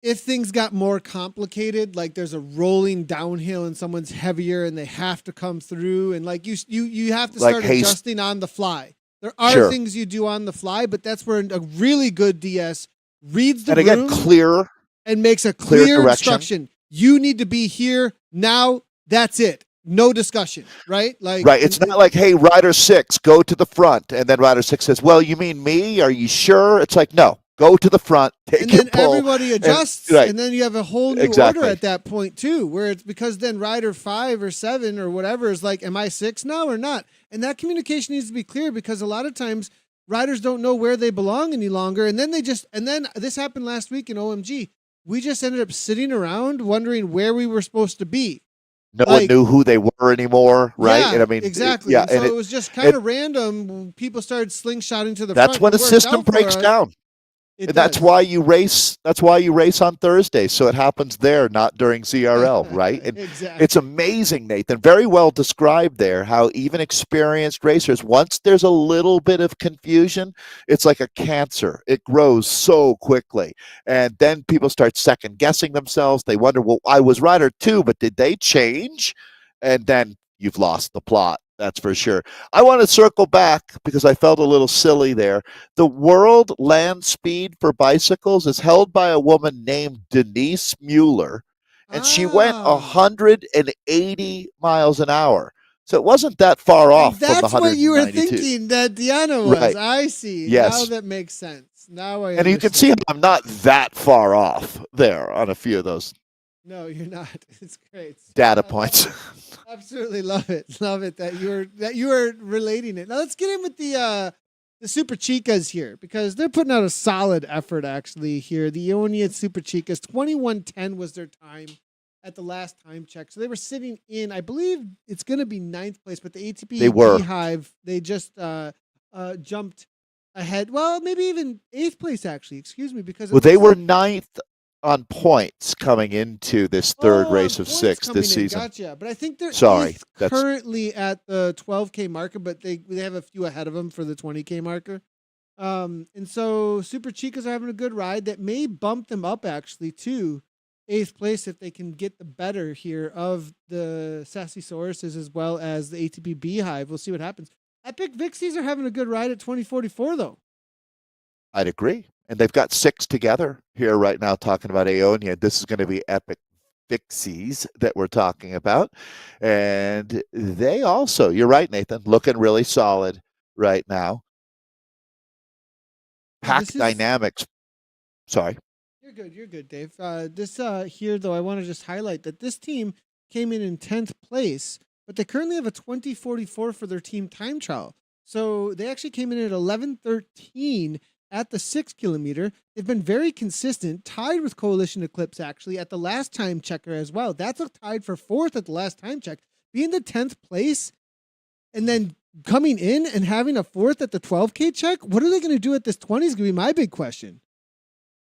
if things got more complicated, like there's a rolling downhill and someone's heavier and they have to come through, and like you have to start adjusting on the fly. There are things you do on the fly, but that's where a really good DS reads the room clear and makes a clear instruction. You need to be here now. That's it. No discussion, right? Right. It's not like, hey, rider 6, go to the front. And then rider 6 says, well, you mean me? Are you sure? It's like, no, go to the front, take your pull. And then everybody adjusts, and then you have a whole new order at that point too, where it's because then rider 5 or 7 or whatever is like, am I 6 now or not? And that communication needs to be clear, because a lot of times riders don't know where they belong any longer. And then and then this happened last week in OMG. we just ended up sitting around wondering where we were supposed to be. No one knew who they were anymore, right? Yeah, And I mean, exactly. And so it was just kind of random. People started slingshotting to the front. That's when the system breaks down. And that's why you race. That's why you race on Thursday, so it happens there, not during ZRL, right? And exactly. it's amazing, Nathan. Very well described there. How even experienced racers, once there's a little bit of confusion, it's like a cancer. It grows so quickly, and then people start second guessing themselves. They wonder, well, I was right or two, but did they change? And then you've lost the plot. That's for sure. I want to circle back because I felt a little silly there. The world land speed for bicycles is held by a woman named Denise Mueller, and she went 180 miles an hour. So it wasn't that far off from the 192. That's what you were thinking that Diana was. Right. I see. Yes. Now that makes sense. Now I And you can see I'm not that far off there on a few of those. No, you're not. It's great. Data points. Absolutely love it. Love it that you are relating it. Now let's get in with the Super Chicas here because they're putting out a solid effort actually here. The Ionian Super Chicas 21:10 was their time at the last time check. So they were sitting in, I believe it's going to be 9th place, but the ATP Beehive, they just jumped ahead. Well, maybe even 8th place actually. Excuse me, because they were 9th on points coming into this third race of 6 this season. Gotcha. But I think they're currently at the 12K marker, but they have a few ahead of them for the 20K marker. And so Super Chicas are having a good ride that may bump them up actually to 8th place if they can get the better here of the Sassy Sauruses as well as the ATP Beehive. We'll see what happens. Epic Vixies are having a good ride at 2044 though. I'd agree. And they've got 6 together here right now talking about Aonia. This is going to be Epic Vixies that we're talking about. And they also, you're right, Nathan, looking really solid right now. Pack Dynamics. Sorry. You're good, Dave. This here, though, I want to just highlight that this team came in 10th place, but they currently have a 2044 for their team time trial. So they actually came in at 11:13 at the 6 kilometer. They've been very consistent, tied with Coalition Eclipse actually at the last time checker as well. That's tied for 4th at the last time check. Being the 10th place and then coming in and having a 4th at the 12K check, what are they going to do at this 20 is going to be my big question.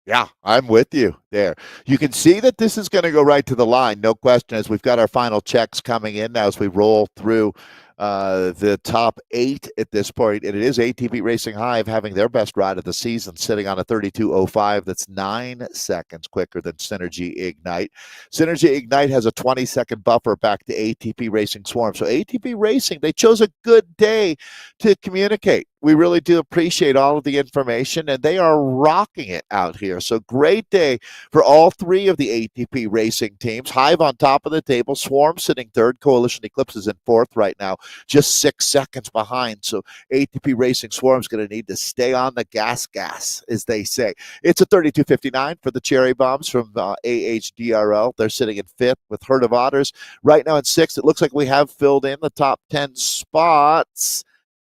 Yeah, I'm with you there. You can see that this is going to go right to the line, no question, as we've got our final checks coming in now as we roll through the top 8 at this point. And it is ATP Racing Hive having their best ride of the season, sitting on a 32.05. That's 9 seconds quicker than Synergy Ignite. Synergy Ignite has a 20-second buffer back to ATP Racing Swarm. So ATP Racing, they chose a good day to communicate. We really do appreciate all of the information, and they are rocking it out here. So great day for all 3 of the ATP racing teams. Hive on top of the table, Swarm sitting 3rd, Coalition Eclipse is in 4th right now, just 6 seconds behind. So ATP Racing Swarm is going to need to stay on the gas, as they say. It's a 32.59 for the Cherry Bombs from AHDRL. They're sitting in 5th with Herd of Otters. Right now in 6th, it looks like we have filled in the top 10 spots.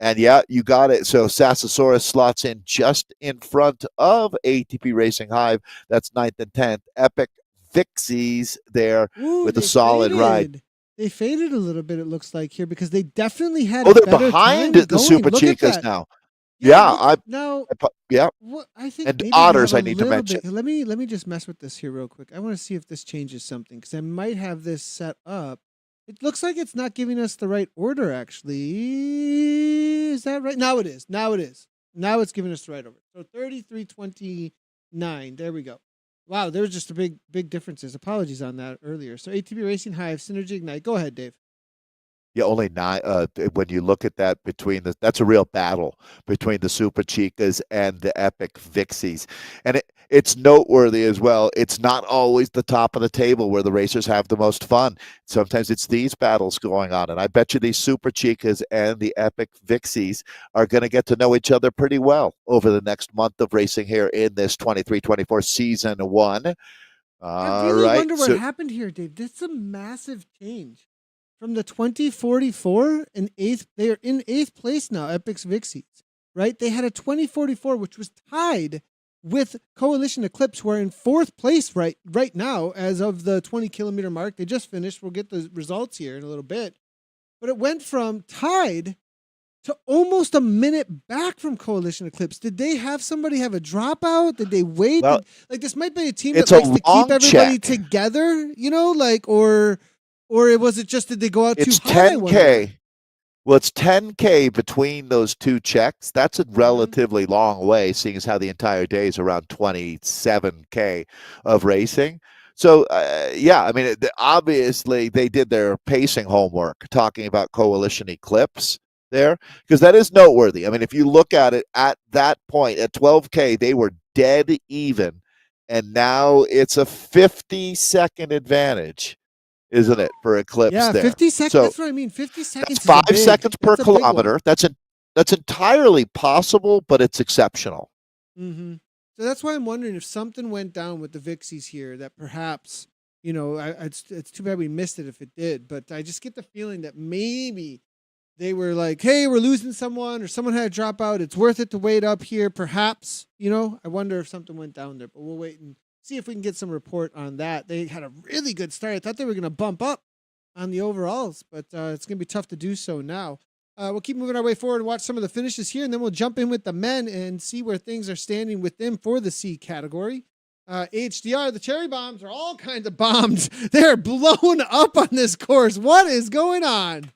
And yeah, you got it. So Sassosaurus slots in just in front of ATP Racing Hive. That's 9th and 10th. Epic Vixies there with a solid ride. They faded a little bit, it looks like here, because they definitely had they're behind the Super Chicas now. Yeah. I think and Otters I need to mention. Let me just mess with this here real quick. I want to see if this changes something because I might have this set up. It looks like it's not giving us the right order, actually. Is that right? Now it is. Now it's giving us the right order. So 33:29. There we go. Wow, there was just a big differences. Apologies on that earlier. So ATP Racing Hive, Synergy Ignite. Go ahead, Dave. Yeah, only 9. When you look at that that's a real battle between the Super Chicas and the Epic Vixies. And it's noteworthy as well. It's not always the top of the table where the racers have the most fun. Sometimes it's these battles going on. And I bet you these Super Chicas and the Epic Vixies are going to get to know each other pretty well over the next month of racing here in this 23-24 season 1. I really wonder what happened here, Dave. This is a massive change. From the 2044 and 8th, they are in 8th place now, Epic's Vixies, right? They had a 2044, which was tied with Coalition Eclipse, who are in 4th place right now as of the 20-kilometer mark. They just finished. We'll get the results here in a little bit. But it went from tied to almost a minute back from Coalition Eclipse. Did they have somebody have a dropout? Did they wait? Well, this might be a team that likes to keep everybody together, or was it just, did they go out too high? It's 10K. Well, it's 10K between those two checks. That's a relatively long way, seeing as how the entire day is around 27K of racing. So, obviously they did their pacing homework, talking about Coalition Eclipse there, because that is noteworthy. I mean, if you look at it at that point, at 12K, they were dead even, and now it's a 50-second advantage, isn't it, for Eclipse? Yeah, there. 50 seconds. So, that's what I mean. 50 seconds. That's 5 seconds per kilometer. That's entirely possible, but it's exceptional. Mm-hmm. So that's why I'm wondering if something went down with the Vixies here, that perhaps, it's too bad we missed it if it did, but I just get the feeling that maybe they were like, hey, we're losing someone, or someone had a dropout. It's worth it to wait up here, perhaps. I wonder if something went down there, but we'll wait and see if we can get some report on that. They had a really good start. I thought they were going to bump up on the overalls, but it's going to be tough to do so now. We'll keep moving our way forward and watch some of the finishes here, and then we'll jump in with the men and see where things are standing with them for the C category. HDR, the cherry bombs are all kinds of bombs. They're blown up on this course. What is going on?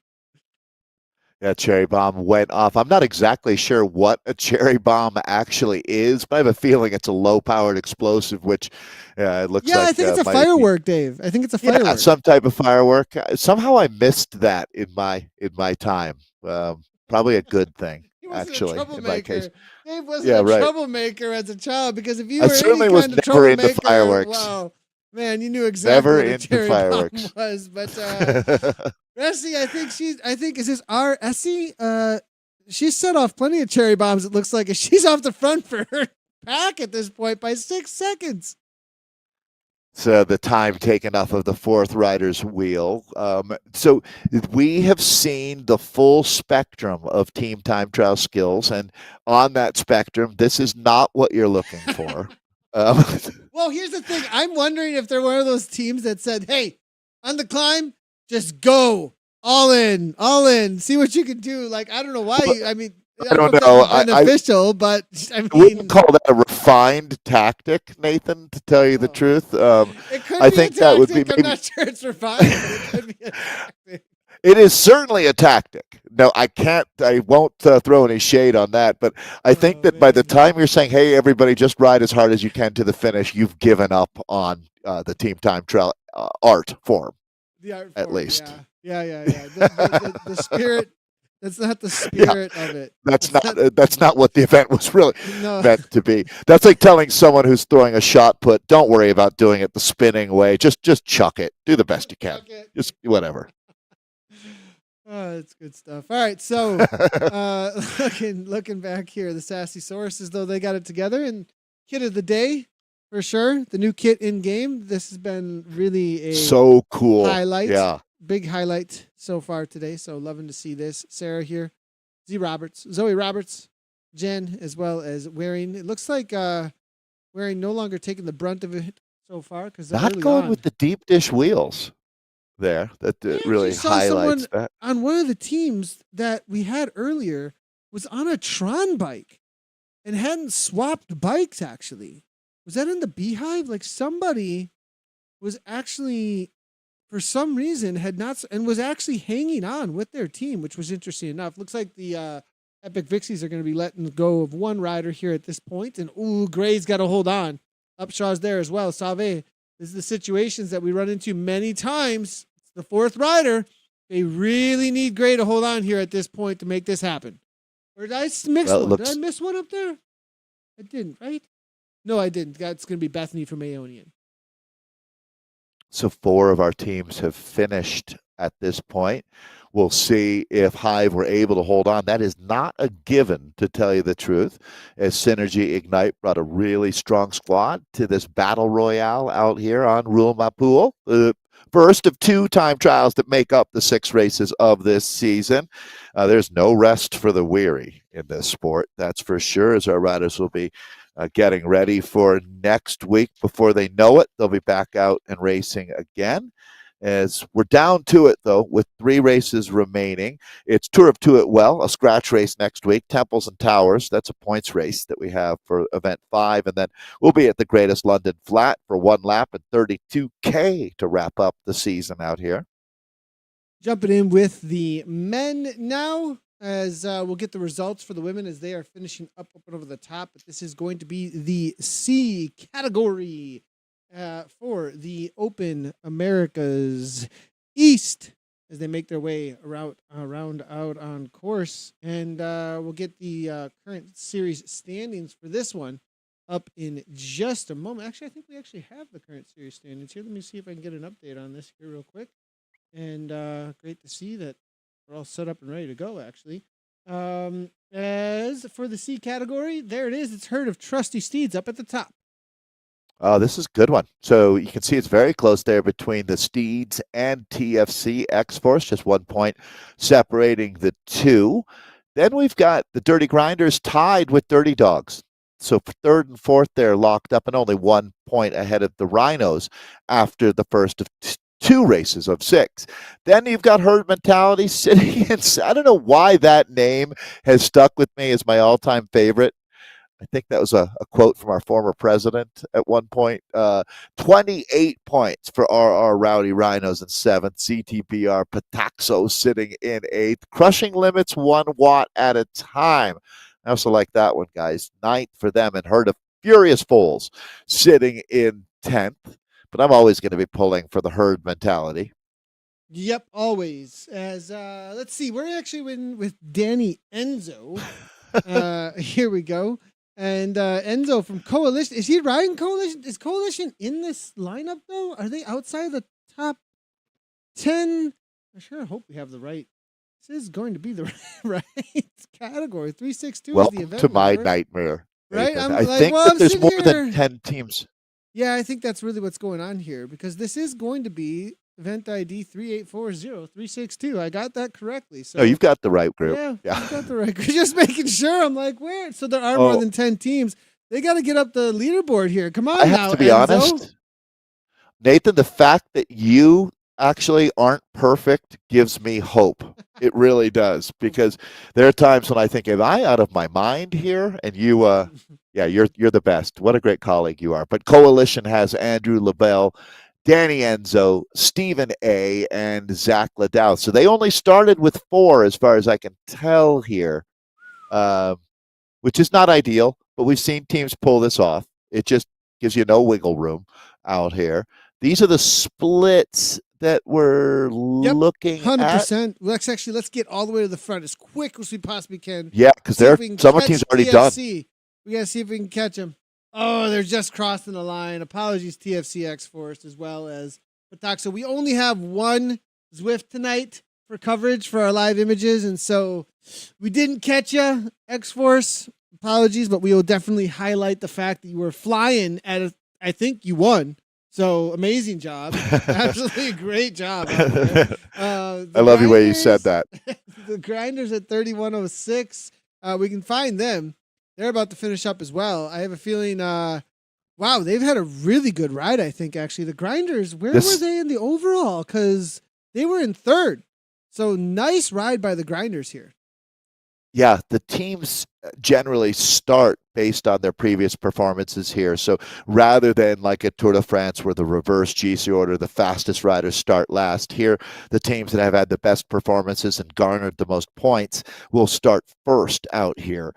Yeah, cherry bomb went off. I'm not exactly sure what a cherry bomb actually is, but I have a feeling it's a low-powered explosive, which it looks like... Yeah, I think it's a firework, Dave. I think it's a firework. Yeah, some type of firework. Somehow I missed that in my time. Probably a good thing, actually, in my case. Dave wasn't a troublemaker as a child, because if you were certainly any was kind of never troublemaker, into fireworks. wow, man, you knew exactly never what a cherry fireworks. bomb was. But Ressie, I think is this our Essie? She's set off plenty of cherry bombs. It looks like, she's off the front for her pack at this point by 6 seconds. So the time taken off of the 4th rider's wheel. So we have seen the full spectrum of team time trial skills, and on that spectrum, this is not what you're looking for. Well, here's the thing. I'm wondering if they're one of those teams that said, hey, on the climb, just go all in, see what you can do. Like, I don't know why. I don't know. Beneficial, but I wouldn't call that a refined tactic, Nathan, to tell you the truth. It could be a tactic. That would be. I'm not sure it's refined, but it could be a tactic. It is certainly a tactic. No, I won't throw any shade on that, but I think that by the time you're saying, hey, everybody, just ride as hard as you can to the finish, you've given up on the team time trial art form. The art form, at least. Yeah. The spirit. That's not the spirit of it. That's not what the event was really meant to be. That's like telling someone who's throwing a shot put, don't worry about doing it the spinning way. Just chuck it. Do the best you can. Just whatever. Oh, that's good stuff. All right, so looking back here, the Sassy Sauruses, though, they got it together, and kit of the day for sure. The new kit in game. This has been really so cool highlight. Yeah, big highlight so far today. So loving to see this. Sarah here, Zoe Roberts, Jen, as well as Waring. It looks like Waring no longer taking the brunt of it so far, because not going with the deep dish wheels. There, that really highlights that. On one of the teams that we had earlier was on a Tron bike and hadn't swapped bikes, actually. Was that in the Beehive? Like, somebody was actually, for some reason, had not, and was actually hanging on with their team, which was interesting enough. Looks like the Epic Vixies are going to be letting go of one rider here at this point. And, Gray's got to hold on. Upshaw's there as well. Save. This is the situations that we run into many times. It's the 4th rider. They really need Gray to hold on here at this point to make this happen. Or did I mix one? Did I miss one up there? I didn't, right? No, I didn't. That's going to be Bethany from Aeonian. So 4 of our teams have finished at this point. We'll see if Hive were able to hold on. That is not a given, to tell you the truth, as Synergy Ignite brought a really strong squad to this battle royale out here on Rulmapul. The first of 2 time trials that make up the 6 races of this season. There's no rest for the weary in this sport, that's for sure, as our riders will be getting ready for next week. Before they know it, they'll be back out and racing again. As we're down to it, though, with 3 races remaining. It's Tour of Two at Well, a scratch race next week, Temples and Towers. That's a points race that we have for event 5. And then we'll be at the Greatest London Flat for 1 lap and 32K to wrap up the season out here. Jumping in with the men now, as we'll get the results for the women as they are finishing up and over the top. But this is going to be the C category for the Open Americas East as they make their way around out on course. And we'll get the current series standings for this one up in just a moment. Actually, I think we actually have the current series standings here. Let me see if I can get an update on this here real quick. And great to see that we're all set up and ready to go, actually. As for the C category, there it is. It's Herd of Trusty Steeds up at the top. Oh, this is a good one. So you can see it's very close there between the Steeds and TFC X-Force, just 1 point separating the two. Then we've got the Dirty Grinders tied with Dirty Dogs. So for 3rd and 4th, they're locked up and only 1 point ahead of the Rhinos after the first of 2 races of 6. Then you've got Herd Mentality sitting in. I don't know why that name has stuck with me as my all-time favorite. I think that was a quote from our former president at one point. 28 points for RR Rowdy Rhinos in 7th. CTPR Pataxo sitting in 8th. Crushing Limits 1 watt at a time. I also like that one, guys. 9th for them, and Herd of Furious Foals sitting in 10th. But I'm always going to be pulling for the Herd Mentality. Yep, always. As let's see, we're actually in with Danny Enzo. Here we go. And Enzo from Coalition. Is he riding Coalition? Is Coalition in this lineup, though? Are they outside the top 10? I sure hope we have the right. This is going to be the right category. 362 Welcome is the event. To my nightmare. Right? I think that there's more than 10 teams. Yeah, I think that's really what's going on here, because this is going to be event ID 3840362. I got that correctly. So you've got the right group. Yeah. You've got the right group. Just making sure. I'm like, where? So there are more than 10 teams. They got to get up the leaderboard here. Come on, I have to be Enzo. honest, Nathan. The fact that you actually aren't perfect gives me hope. It really does, because there are times when I think, am I out of my mind here? And you, you're the best. What a great colleague you are. But Coalition has Andrew LaBelle, Danny Enzo, Stephen A., and Zach Ladow. So they only started with 4 as far as I can tell here, which is not ideal, but we've seen teams pull this off. It just gives you no wiggle room out here. These are the splits that we're looking 100%. at. Let's get all the way to the front as quick as we possibly can. Yeah, because some teams already done. We got to see if we can catch them. Oh, they're just crossing the line. Apologies, TFC X-Force, as well as Pataxo. We only have one Zwift tonight for coverage for our live images, and so we didn't catch you, X-Force. Apologies, but we will definitely highlight the fact that you were flying I think you won. So amazing job. Absolutely great job. I love the way you said that. The Grinders at 3106. We can find them. They're about to finish up as well. I have a feeling, wow, they've had a really good ride, I think, actually. The Grinders, where were they in the overall? Because they were in 3rd. So nice ride by the Grinders here. Yeah, the teams generally start based on their previous performances here. So rather than like at Tour de France where the reverse GC order, the fastest riders start last, here the teams that have had the best performances and garnered the most points will start first out here.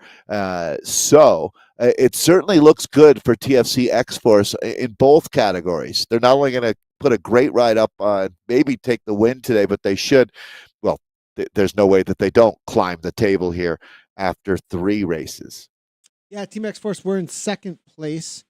So it certainly looks good for TFC X-Force in both categories. They're not only going to put a great ride up, maybe take the win today, but they should, well, there's no way that they don't climb the table here after 3 races. Yeah, Team X-Force, we're in 2nd place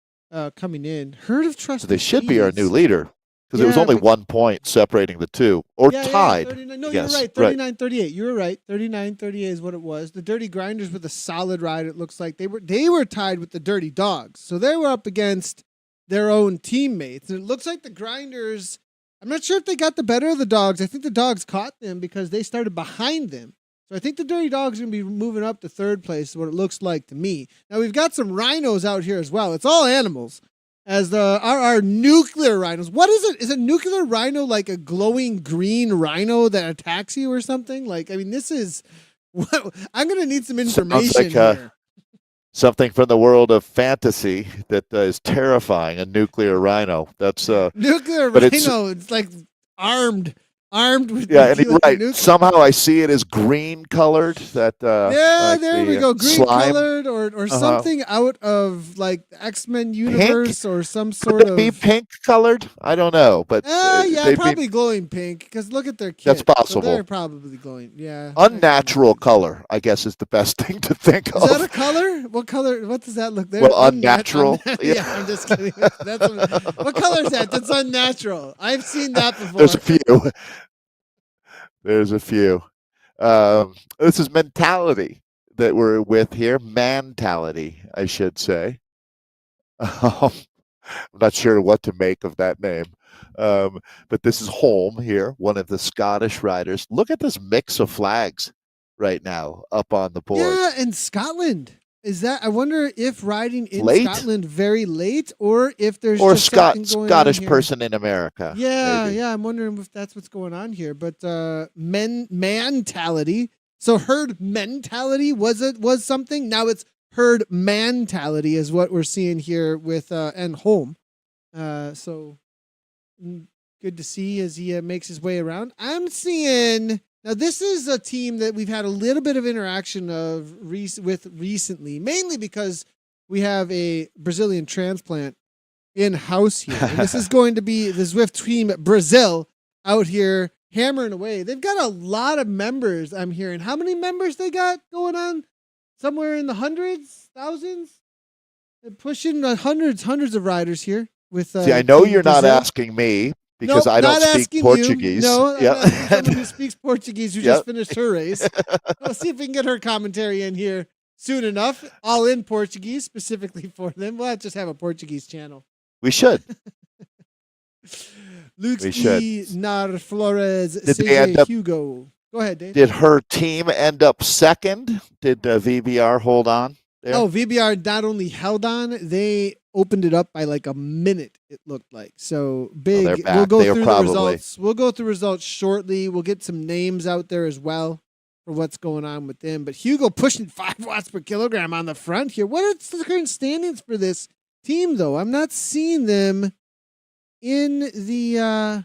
coming in. Herd of Trust. So they should be our new leader, because it was only 1 point separating the two, or tied. 39, no, yes, you were right. 39-38. You were right. 39-38 is what it was. The Dirty Grinders with a solid ride. It looks like they were tied with the Dirty Dogs, so they were up against their own teammates. And it looks like the Grinders, I'm not sure if they got the better of the Dogs. I think the Dogs caught them because they started behind them. So I think the Dirty Dogs are going to be moving up to third place, is what it looks like to me. Now we've got some rhinos out here as well. It's all animals. As our nuclear rhinos. What is it? Is a nuclear rhino like a glowing green rhino that attacks you or something? Like, I mean, this is. I'm going to need some information here. Something from the world of fantasy that is terrifying. A nuclear rhino. That's nuclear rhino. It's like armed with and you're right. Somehow I see it as green colored. That like there we go, green slime. colored or something out of like the X-Men universe or some sort of. Be pink colored? I don't know, but probably glowing pink because look at their kit. That's possible. So they're probably glowing. Yeah, unnatural color, I guess, is the best thing to think of. Is that a color? What color? What does that look? Well, unnatural. Yeah, I'm just kidding. What color is that? That's unnatural. I've seen that before. There's a few. There's a few. This is mentality that we're with here. Mentality, I should say. I'm not sure what to make of that name. But this is Holm here, one of the Scottish riders. Look at this mix of flags right now up on the board. Yeah, and Scotland. Is that? I wonder if riding in late? Scotland very late, or if there's or just Scottish person in America. Yeah, maybe. I'm wondering if that's what's going on here. But mentality. So herd mentality was something. Now it's herd mentality is what we're seeing here with and Holm. So good to see as he makes his way around. I'm seeing. Now, this is a team that we've had a little bit of interaction with recently, mainly because we have a Brazilian transplant in-house here. And this is going to be the Zwift team Brazil out here hammering away. They've got a lot of members, I'm hearing. How many members they got going on? Somewhere in the hundreds, thousands? They're pushing hundreds of riders here. See, I know you're Brazil. not asking me. Because I don't speak Portuguese. You. No, someone who speaks Portuguese who just finished her race. We'll see if we can get her commentary in here soon enough. All in Portuguese, specifically for them. We'll just have a Portuguese channel. We should. Luke we should. Nar Flores, Hugo. Go ahead, Dave. Did her team end up second? Did VBR hold on there? Oh, VBR not only held on, they opened it up by like a minute, it looked like. So big. We'll go through the results. We'll go through results shortly. We'll get some names out there as well for what's going on with them. But Hugo pushing 5 watts per kilogram on the front here. What are the current standings for this team, though? I'm not seeing them in the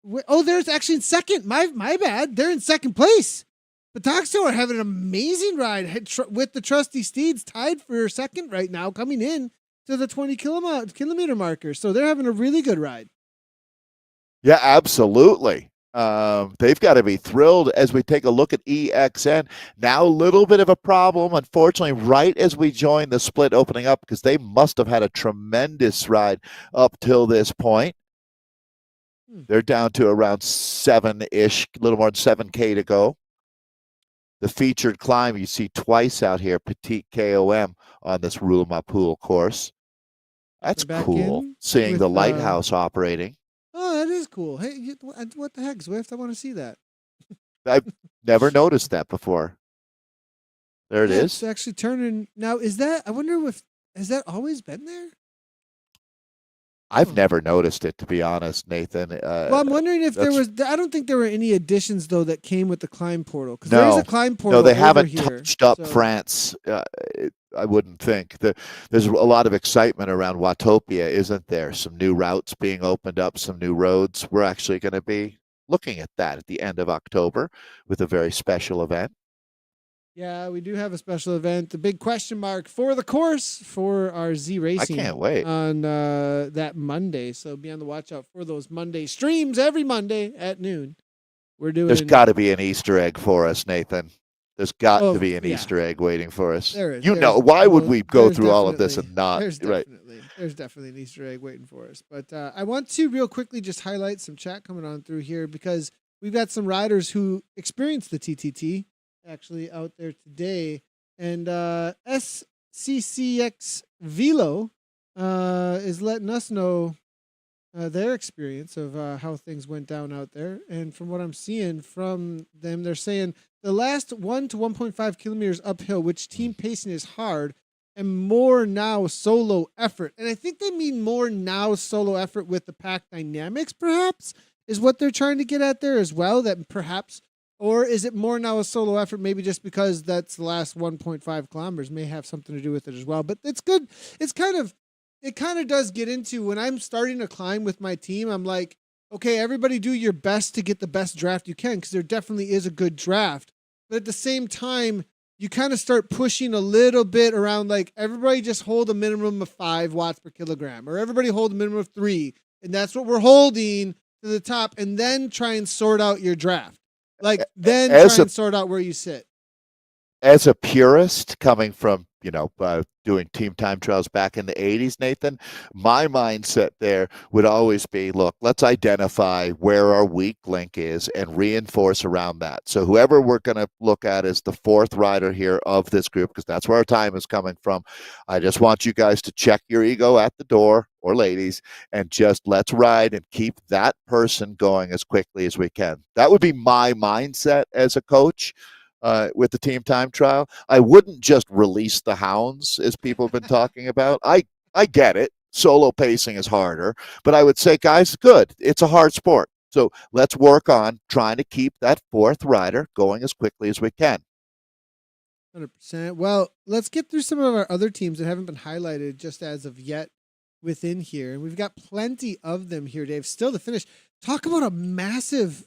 there's actually in second. My bad. They're in second place. But Toxo are having an amazing ride with the Trusty Steeds tied for second right now, coming in to the 20 kilometer marker. So they're having a really good ride. Yeah, absolutely. They've got to be thrilled as we take a look at EXN. Now a little bit of a problem, unfortunately, right as we join the split opening up, because they must have had a tremendous ride up till this point. They're down to around 7-ish, a little more than 7K to go. The featured climb you see twice out here, Petite KOM on this Rulamapool course. That's cool, seeing the lighthouse operating. Oh, that is cool. Hey, what the heck, Zwift? I want to see that. I've never noticed that before. There it is. It's actually turning. Now, I wonder has that always been there? I've never noticed it, to be honest, Nathan. Well, I'm wondering if there was. I don't think there were any additions though that came with the climb portal, because there is a climb portal. No, they haven't here, touched up France. I wouldn't think there's a lot of excitement around Watopia, isn't there? Some new routes being opened up, some new roads. We're actually going to be looking at that at the end of October with a very special event. Yeah, we do have a special event. The big question mark for the course for our Z Racing. I can't wait. On that Monday. So be on the watch out for those Monday streams every Monday at noon. There's got to be an Easter egg for us, Nathan. There's got to be an Easter egg waiting for us. There is. Why would we go through all of this and not? There's definitely an Easter egg waiting for us. But I want to real quickly just highlight some chat coming on through here, because we've got some riders who experienced the TTT actually out there today. And SCCX Velo is letting us know their experience of how things went down out there. And from what I'm seeing from them, they're saying the last 1 to 1.5 kilometers uphill, which team pacing is hard, and more now solo effort. And I think they mean more now solo effort with the pack dynamics, perhaps, is what they're trying to get at there as well. That perhaps, or is it more now a solo effort, maybe just because that's the last 1.5 kilometers may have something to do with it as well. But it's good. It kind of does get into when I'm starting to climb with my team, I'm like, okay, everybody do your best to get the best draft you can, because there definitely is a good draft. But at the same time, you kind of start pushing a little bit around, like everybody just hold a minimum of 5 watts per kilogram, or everybody hold a minimum of 3. And that's what we're holding to the top, and then try and sort out your draft. Like then try and sort out where you sit. As a purist coming from, doing team time trials back in the 80s, Nathan, my mindset there would always be, look, let's identify where our weak link is and reinforce around that. So whoever we're going to look at as the fourth rider here of this group, because that's where our time is coming from, I just want you guys to check your ego at the door, or ladies, and just let's ride and keep that person going as quickly as we can. That would be my mindset as a coach. With the team time trial, I wouldn't just release the hounds as people have been talking about. I get it. Solo pacing is harder, but I would say, guys, good. It's a hard sport. So let's work on trying to keep that fourth rider going as quickly as we can. 100%. Well, let's get through some of our other teams that haven't been highlighted just as of yet within here. And we've got plenty of them here, Dave, still to finish. Talk about a massive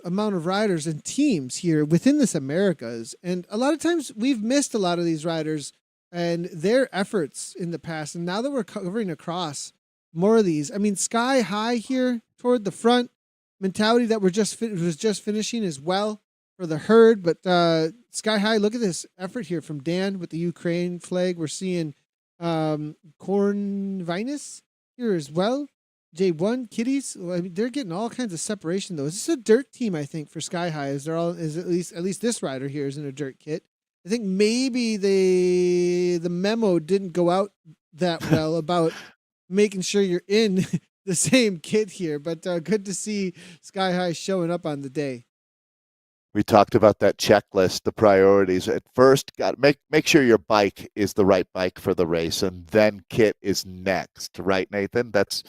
amount of riders and teams here within this Americas. And a lot of times we've missed a lot of these riders and their efforts in the past. And now that we're covering across more of these, I mean, Sky High here toward the front, Mentality that was just finishing as well for the herd. But Sky High, look at this effort here from Dan with the Ukraine flag. We're seeing Cornvinus here as well. J1 Kitties, well, I mean, they're getting all kinds of separation though. Is this a dirt team? I think for Sky High, is at least this rider here is in a dirt kit. I think maybe the memo didn't go out that well about making sure you're in the same kit here. But good to see Sky High showing up on the day. We talked about that checklist, the priorities. At first, got make sure your bike is the right bike for the race, and then kit is next, right, Nathan? That's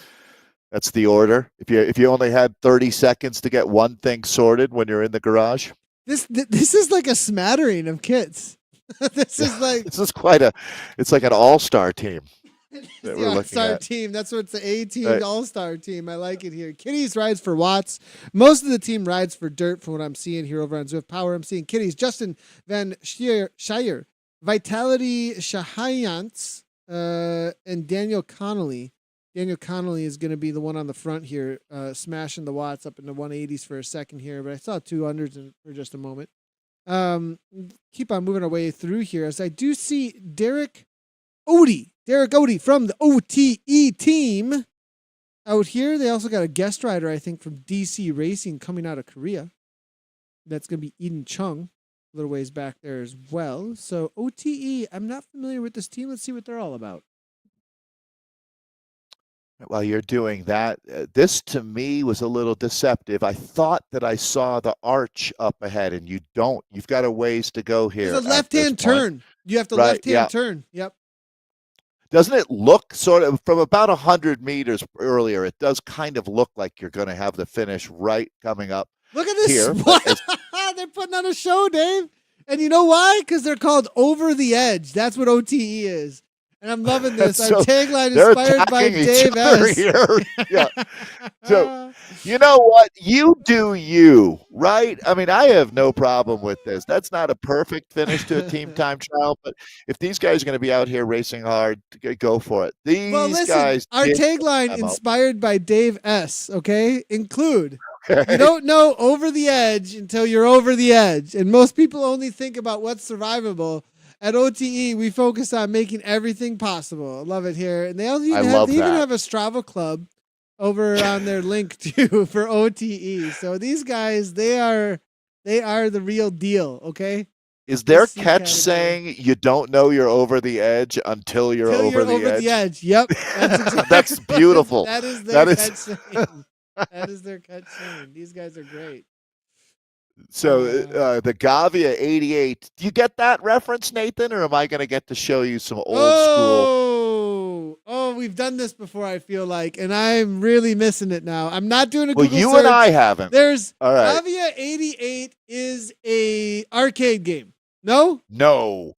the order. If you only had 30 seconds to get one thing sorted when you're in the garage. This is like a smattering of kits. This is it's like an all-star team. The all-star team. That's what it's the A team, right. All-star team. I like it here. Kitties rides for watts. Most of the team rides for dirt from what I'm seeing here over on Zwift Power. I'm seeing Kitties, Justin Van Shire, Vitality Shahayants, and Daniel Connolly. Daniel Connolly is going to be the one on the front here, smashing the watts up in the 180s for a second here, but I saw 200s for just a moment. Keep on moving our way through here as I do see Derek Odie from the OTE team out here. They also got a guest rider, I think, from DC Racing coming out of Korea. That's going to be Eden Chung, a little ways back there as well. So OTE, I'm not familiar with this team. Let's see what they're all about. While you're doing that, this to me was a little deceptive. I thought that I saw the arch up ahead, and you don't. You've got a ways to go here. There's a left-hand turn. You have to left-hand turn. Yep. Doesn't it look sort of from about 100 meters earlier? It does kind of look like you're going to have the finish right coming up. Look at this. Here, they're putting on a show, Dave. And you know why? Because they're called Over the Edge. That's what OTE is. And I'm loving this. Our tagline inspired by Dave S. Here. Yeah. So, you know what? You do you, right? I mean, I have no problem with this. That's not a perfect finish to a team time trial, but if these guys are going to be out here racing hard, go for it. Guys. Our tagline inspired by Dave S. Okay, include. You don't know over the edge until you're over the edge, and most people only think about what's survivable. At OTE, we focus on making everything possible. I love it here. And they even have a Strava club over on their link too for OTE. So these guys, they are the real deal, okay? Is their catch saying you don't know you're over the edge until you're over the edge? Yep. That's, exactly that's beautiful. That is their catch saying. That is their catch saying. These guys are great. So the Gavia 88. Do you get that reference, Nathan, or am I going to get to show you some old school? Oh, we've done this before, I feel like, and I'm really missing it now. I'm not doing a Well, Google you search. and I haven't. There's All right. Gavia 88 is a arcade game. No? No.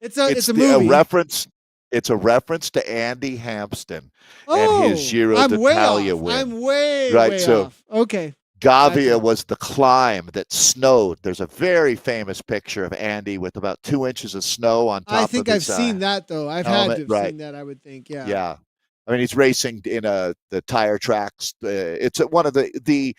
It's a movie. reference. It's a reference to Andy Hampsten and his Giro I'm way d'Italia off. win. I'm way off. Okay. Gavia Gotcha. was the climb that snowed. There's a very famous picture of Andy with about 2 inches of snow on top of his I think I've seen that, though. I've helmet. had to have seen that, I would think. Yeah. Yeah. I mean, he's racing in the tire tracks. It's one of the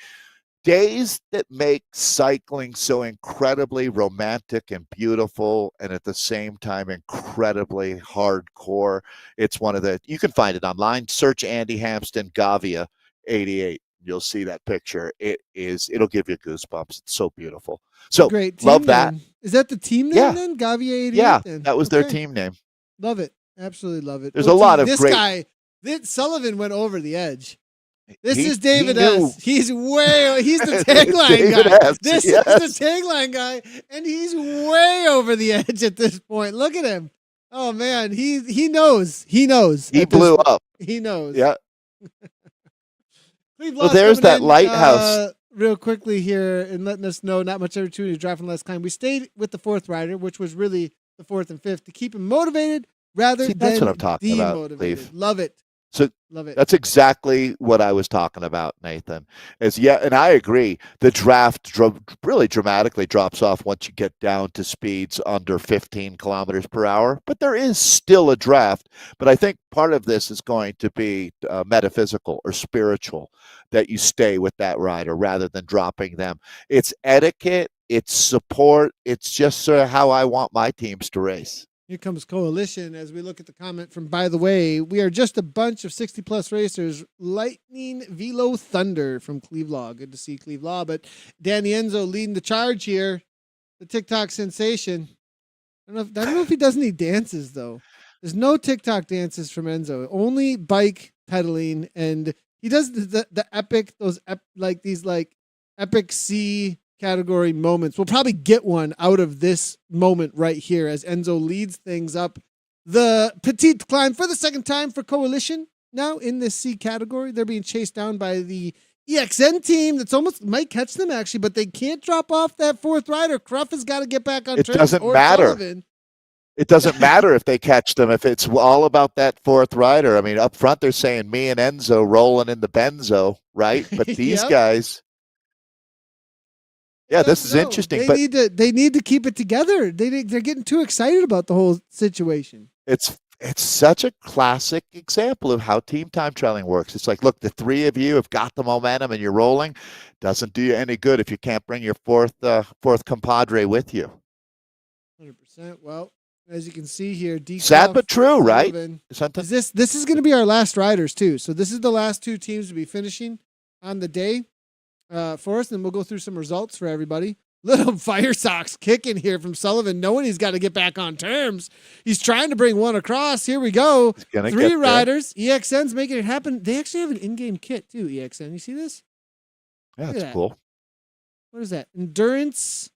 days that make cycling so incredibly romantic and beautiful, and at the same time incredibly hardcore. It's one of the, you can find it online. Search Andy Hampsten Gavia 88. You'll see that picture. It'll give you goosebumps. It's so beautiful. So great team love that. Name. Is that the team name then? Gavia 88? Yeah, then? that was their team name. Love it. Absolutely love it. There's a lot of this great. Guy, Sullivan went over the edge. This is David S. He's the tagline guy. This is the tagline guy, and he's way over the edge at this point. Look at him. Oh man, he knows. He knows. He blew up. He knows. Yeah. Well, there's that lighthouse. Real quickly here and letting us know not much opportunity to drive from last time. We stayed with the fourth rider, which was really the fourth and fifth, to keep him motivated rather than that's what I'm talking demotivated. about, Leaf. Love it. So love it. That's exactly what I was talking about, Nathan. And I agree. The draft really dramatically drops off once you get down to speeds under 15 kilometers per hour. But there is still a draft. But I think part of this is going to be metaphysical or spiritual, that you stay with that rider rather than dropping them. It's etiquette. It's support. It's just sort of how I want my teams to race. Here comes Coalition as we look at the comment from, by the way, we are just a bunch of 60-plus racers. Lightning Velo Thunder from Clevelaw. Good to see Clevelaw. But Danny Enzo leading the charge here. The TikTok sensation. I don't know if he does any dances, though. There's no TikTok dances from Enzo. Only bike pedaling. And he does the epic, these epic C category moments. We'll probably get one out of this moment right here as Enzo leads things up the petite climb for the second time for Coalition. Now in this C category, they're being chased down by the EXN team that's almost might catch them actually, but they can't drop off that fourth rider. Cruff has got to get back on track. It doesn't matter. Sullivan. It doesn't matter if they catch them, if it's all about that fourth rider. I mean, up front, they're saying me and Enzo rolling in the benzo, right? But these guys... Yeah, this is interesting. They need to keep it together. They're getting too excited about the whole situation. It's such a classic example of how team time trialing works. It's like, look, the three of you have got the momentum and you're rolling. Doesn't do you any good if you can't bring your fourth compadre with you. 100%. Well, as you can see here, sad but true, right? This is going to be our last riders too. So this is the last two teams to be finishing on the day. For us, and we'll go through some results for everybody. Little fire socks kicking here from Sullivan, knowing he's got to get back on terms. He's trying to bring one across. Here we go. 3 riders. EXN's making it happen. They actually have an in-game kit too, EXN. You see this? Yeah, that's cool. What is that? Endurance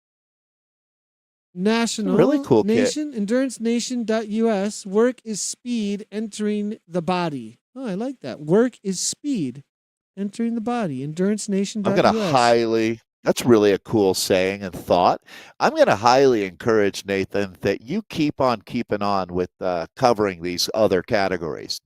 National. Really cool Nation. kit. EnduranceNation.us. Work is speed entering the body. Oh, I like that. Work is speed entering the body. EnduranceNation.us. I'm going to that's really a cool saying and thought. I'm going to highly encourage, Nathan, that you keep on keeping on with covering these other categories.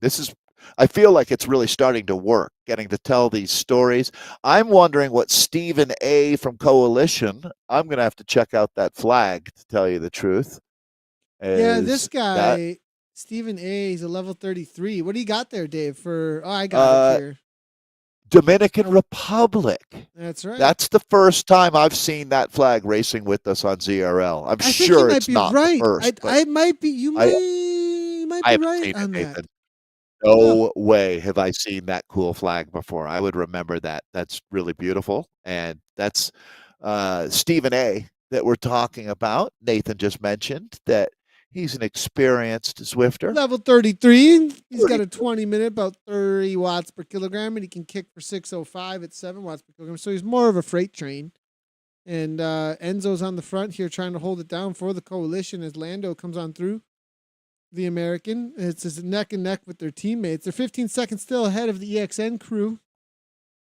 I feel like it's really starting to work, getting to tell these stories. I'm wondering what Stephen A. from Coalition, I'm going to have to check out that flag to tell you the truth. Yeah, this guy, Stephen A., he's a level 33. What do you got there, Dave? I got it here. Dominican Republic. That's right. That's the first time I've seen that flag racing with us on ZRL. I'm sure it's not the first. I might be. You might be right on that. No way have I seen that cool flag before. I would remember that. That's really beautiful. And that's Stephen A. that we're talking about. Nathan just mentioned that he's an experienced Zwifter. Level 33. He's got a 20-minute, about 30 watts per kilogram, and he can kick for 605 at 7 watts per kilogram. So he's more of a freight train. And Enzo's on the front here trying to hold it down for the coalition as Lando comes on through the American. It's just neck and neck with their teammates. They're 15 seconds still ahead of the EXN crew.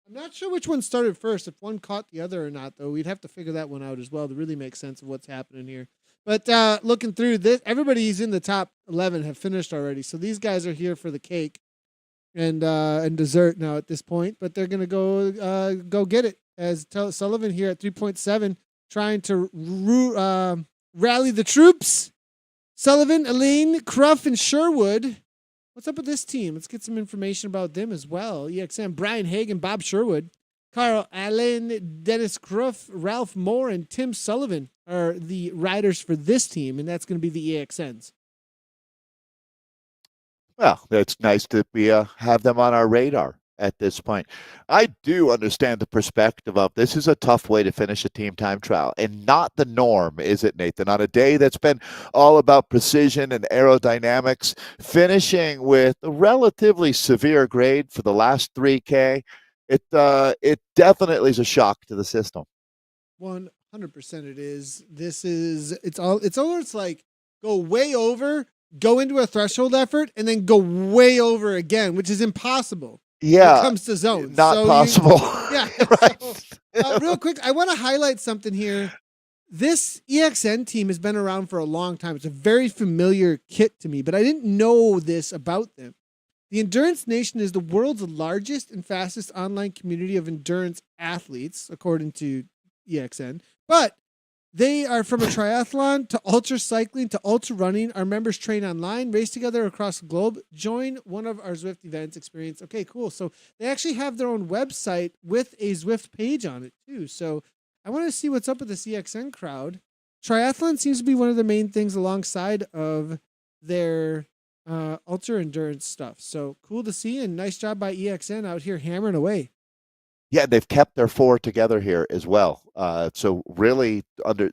I'm not sure which one started first, if one caught the other or not, though. We'd have to figure that one out as well to really make sense of what's happening here. But looking through this, everybody who's in the top 11 have finished already. So these guys are here for the cake and dessert now at this point. But they're going to go get it. As Sullivan here at 3.7, trying to rally the troops. Sullivan, Elaine, Cruff, and Sherwood. What's up with this team? Let's get some information about them as well. EXM, Brian Hagan, Bob Sherwood, Carl Allen, Dennis Cruff, Ralph Moore, and Tim Sullivan are the riders for this team, and that's going to be the EXNs. Well, it's nice to be have them on our radar at this point. I do understand the perspective of this is a tough way to finish a team time trial and not the norm, is it, Nathan? On a day that's been all about precision and aerodynamics, finishing with a relatively severe grade for the last 3K, it definitely is a shock to the system. 100% it is. It's almost like go way over, go into a threshold effort, and then go way over again, which is impossible. Yeah, when it comes to zones. Not possible. Right. So, real quick, I want to highlight something here. This EXN team has been around for a long time. It's a very familiar kit to me, but I didn't know this about them. The Endurance Nation is the world's largest and fastest online community of endurance athletes, according to EXN. But they are from a triathlon to ultra cycling to ultra running. Our members train online, race together across the globe, join one of our Zwift events, experience. Okay, cool. So they actually have their own website with a Zwift page on it too. So I want to see what's up with this EXN crowd. Triathlon seems to be one of the main things alongside of their ultra endurance stuff. So cool to see, and nice job by EXN out here hammering away. Yeah, they've kept their four together here as well. So really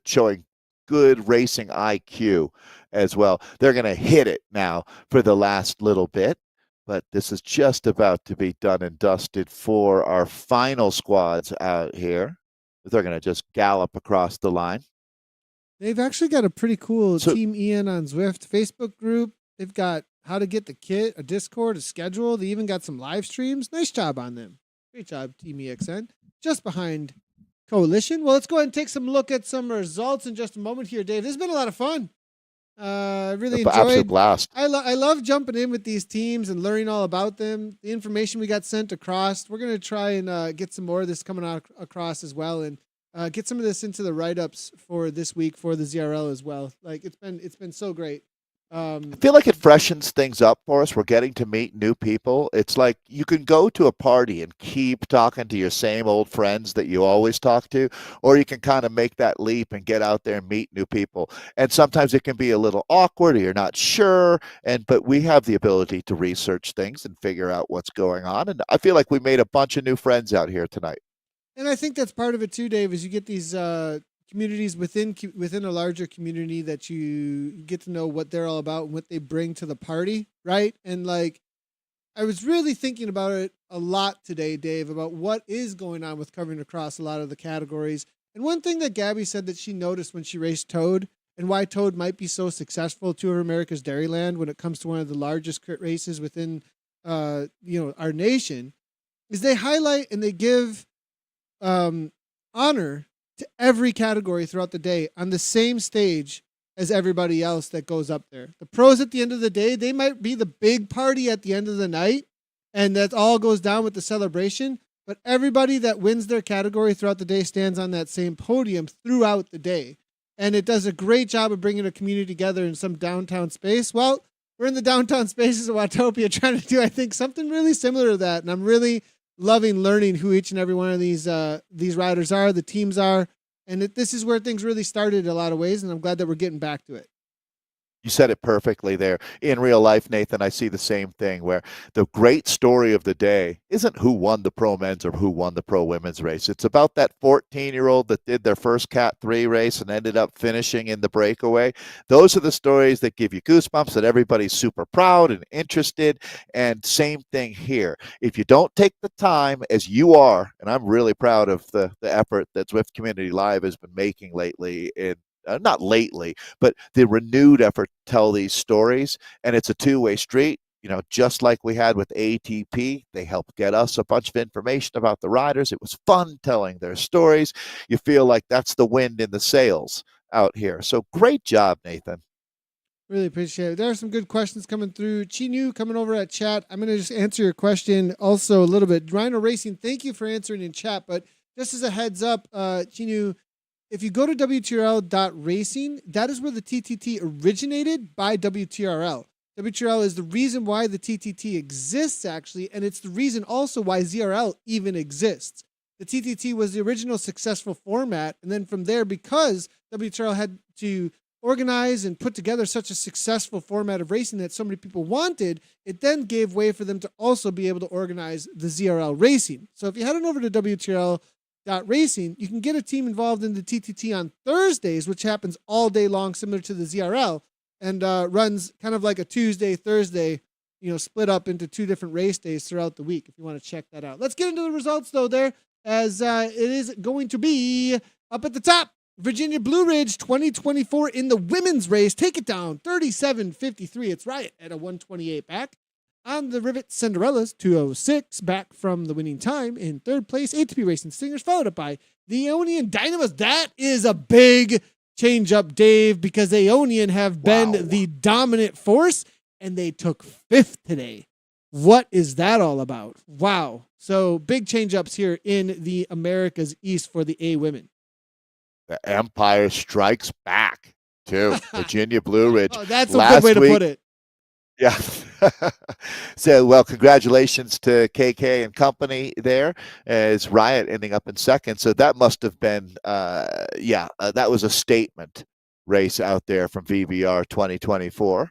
showing good racing IQ as well. They're going to hit it now for the last little bit, but this is just about to be done and dusted for our final squads out here. They're going to just gallop across the line. They've actually got a pretty cool Team Ian on Zwift Facebook group. They've got how to get the kit, a Discord, a schedule. They even got some live streams. Nice job on them. Great job, Team EXN. Just behind Coalition. Well, let's go ahead and take some look at some results in just a moment here, Dave. This has been a lot of fun. Really enjoyed. Absolute blast. I love jumping in with these teams and learning all about them. The information we got sent across. We're going to try and get some more of this coming out across as well, and get some of this into the write-ups for this week for the ZRL as well. Like it's been so great. I feel like it freshens things up for us. We're getting to meet new people. It's like you can go to a party and keep talking to your same old friends that you always talk to, or you can kind of make that leap and get out there and meet new people. And sometimes it can be a little awkward or you're not sure, but we have the ability to research things and figure out what's going on. And I feel like we made a bunch of new friends out here tonight. And I think that's part of it too, Dave, is you get these communities within a larger community that you get to know what they're all about and what they bring to the party, right? And like, I was really thinking about it a lot today, Dave, about what is going on with covering across a lot of the categories. And one thing that Gabby said that she noticed when she raced Toad and why Toad might be so successful to America's Dairyland when it comes to one of the largest crit races within our nation is they highlight and they give honor to every category throughout the day on the same stage as everybody else that goes up there. The pros at the end of the day, they might be the big party at the end of the night, and that all goes down with the celebration, but everybody that wins their category throughout the day stands on that same podium throughout the day. And it does a great job of bringing a community together in some downtown space. Well, we're in the downtown spaces of Watopia trying to do, I think, something really similar to that, and I'm really loving learning who each and every one of these riders are, the teams are, and this is where things really started in a lot of ways, and I'm glad that we're getting back to it. You said it perfectly there. In real life, Nathan, I see the same thing where the great story of the day isn't who won the pro men's or who won the pro women's race. It's about that 14-year-old that did their first Cat 3 race and ended up finishing in the breakaway. Those are the stories that give you goosebumps, that everybody's super proud and interested. And same thing here. If you don't take the time, as you are, and I'm really proud of the effort that Zwift Community Live has been making lately in not lately, but the renewed effort to tell these stories. And it's a two-way street. Just like we had with ATP, they helped get us a bunch of information about the riders. It was fun telling their stories. You feel like that's the wind in the sails out here. So great job, Nathan. Really appreciate it. There are some good questions coming through. Chinu coming over at chat. I'm going to just answer your question also a little bit. Rhino Racing, thank you for answering in chat. But just as a heads up, Chinu, if you go to WTRL.racing, that is where the TTT originated by WTRL. WTRL is the reason why the TTT exists, actually, and it's the reason also why ZRL even exists. The TTT was the original successful format, and then from there, because WTRL had to organize and put together such a successful format of racing that so many people wanted, it then gave way for them to also be able to organize the ZRL racing. So if you head on over to WTRL.racing, you can get a team involved in the TTT on Thursdays, which happens all day long, similar to the ZRL, and runs kind of like a Tuesday, Thursday, split up into two different race days throughout the week, if you want to check that out. Let's get into the results, though, there, as it is going to be up at the top. Virginia Blue Ridge 2024 in the women's race. Take it down, 37.53. It's Riot at a 128 back. On the Rivet Cinderellas, 206 back from the winning time. In third place, ATP Racing Stingers, followed up by the Aeonian Dynamos. That is a big change up, Dave, because the Aeonian have been the dominant force, and they took fifth today. What is that all about? Wow. So big change ups here in the Americas East for the A women. The Empire strikes back, too. Virginia Blue Ridge. Oh, that's a good way to put it. Yeah. So, well, congratulations to KK and company there, as Riot ending up in second. So that must have been, that was a statement race out there from VBR 2024.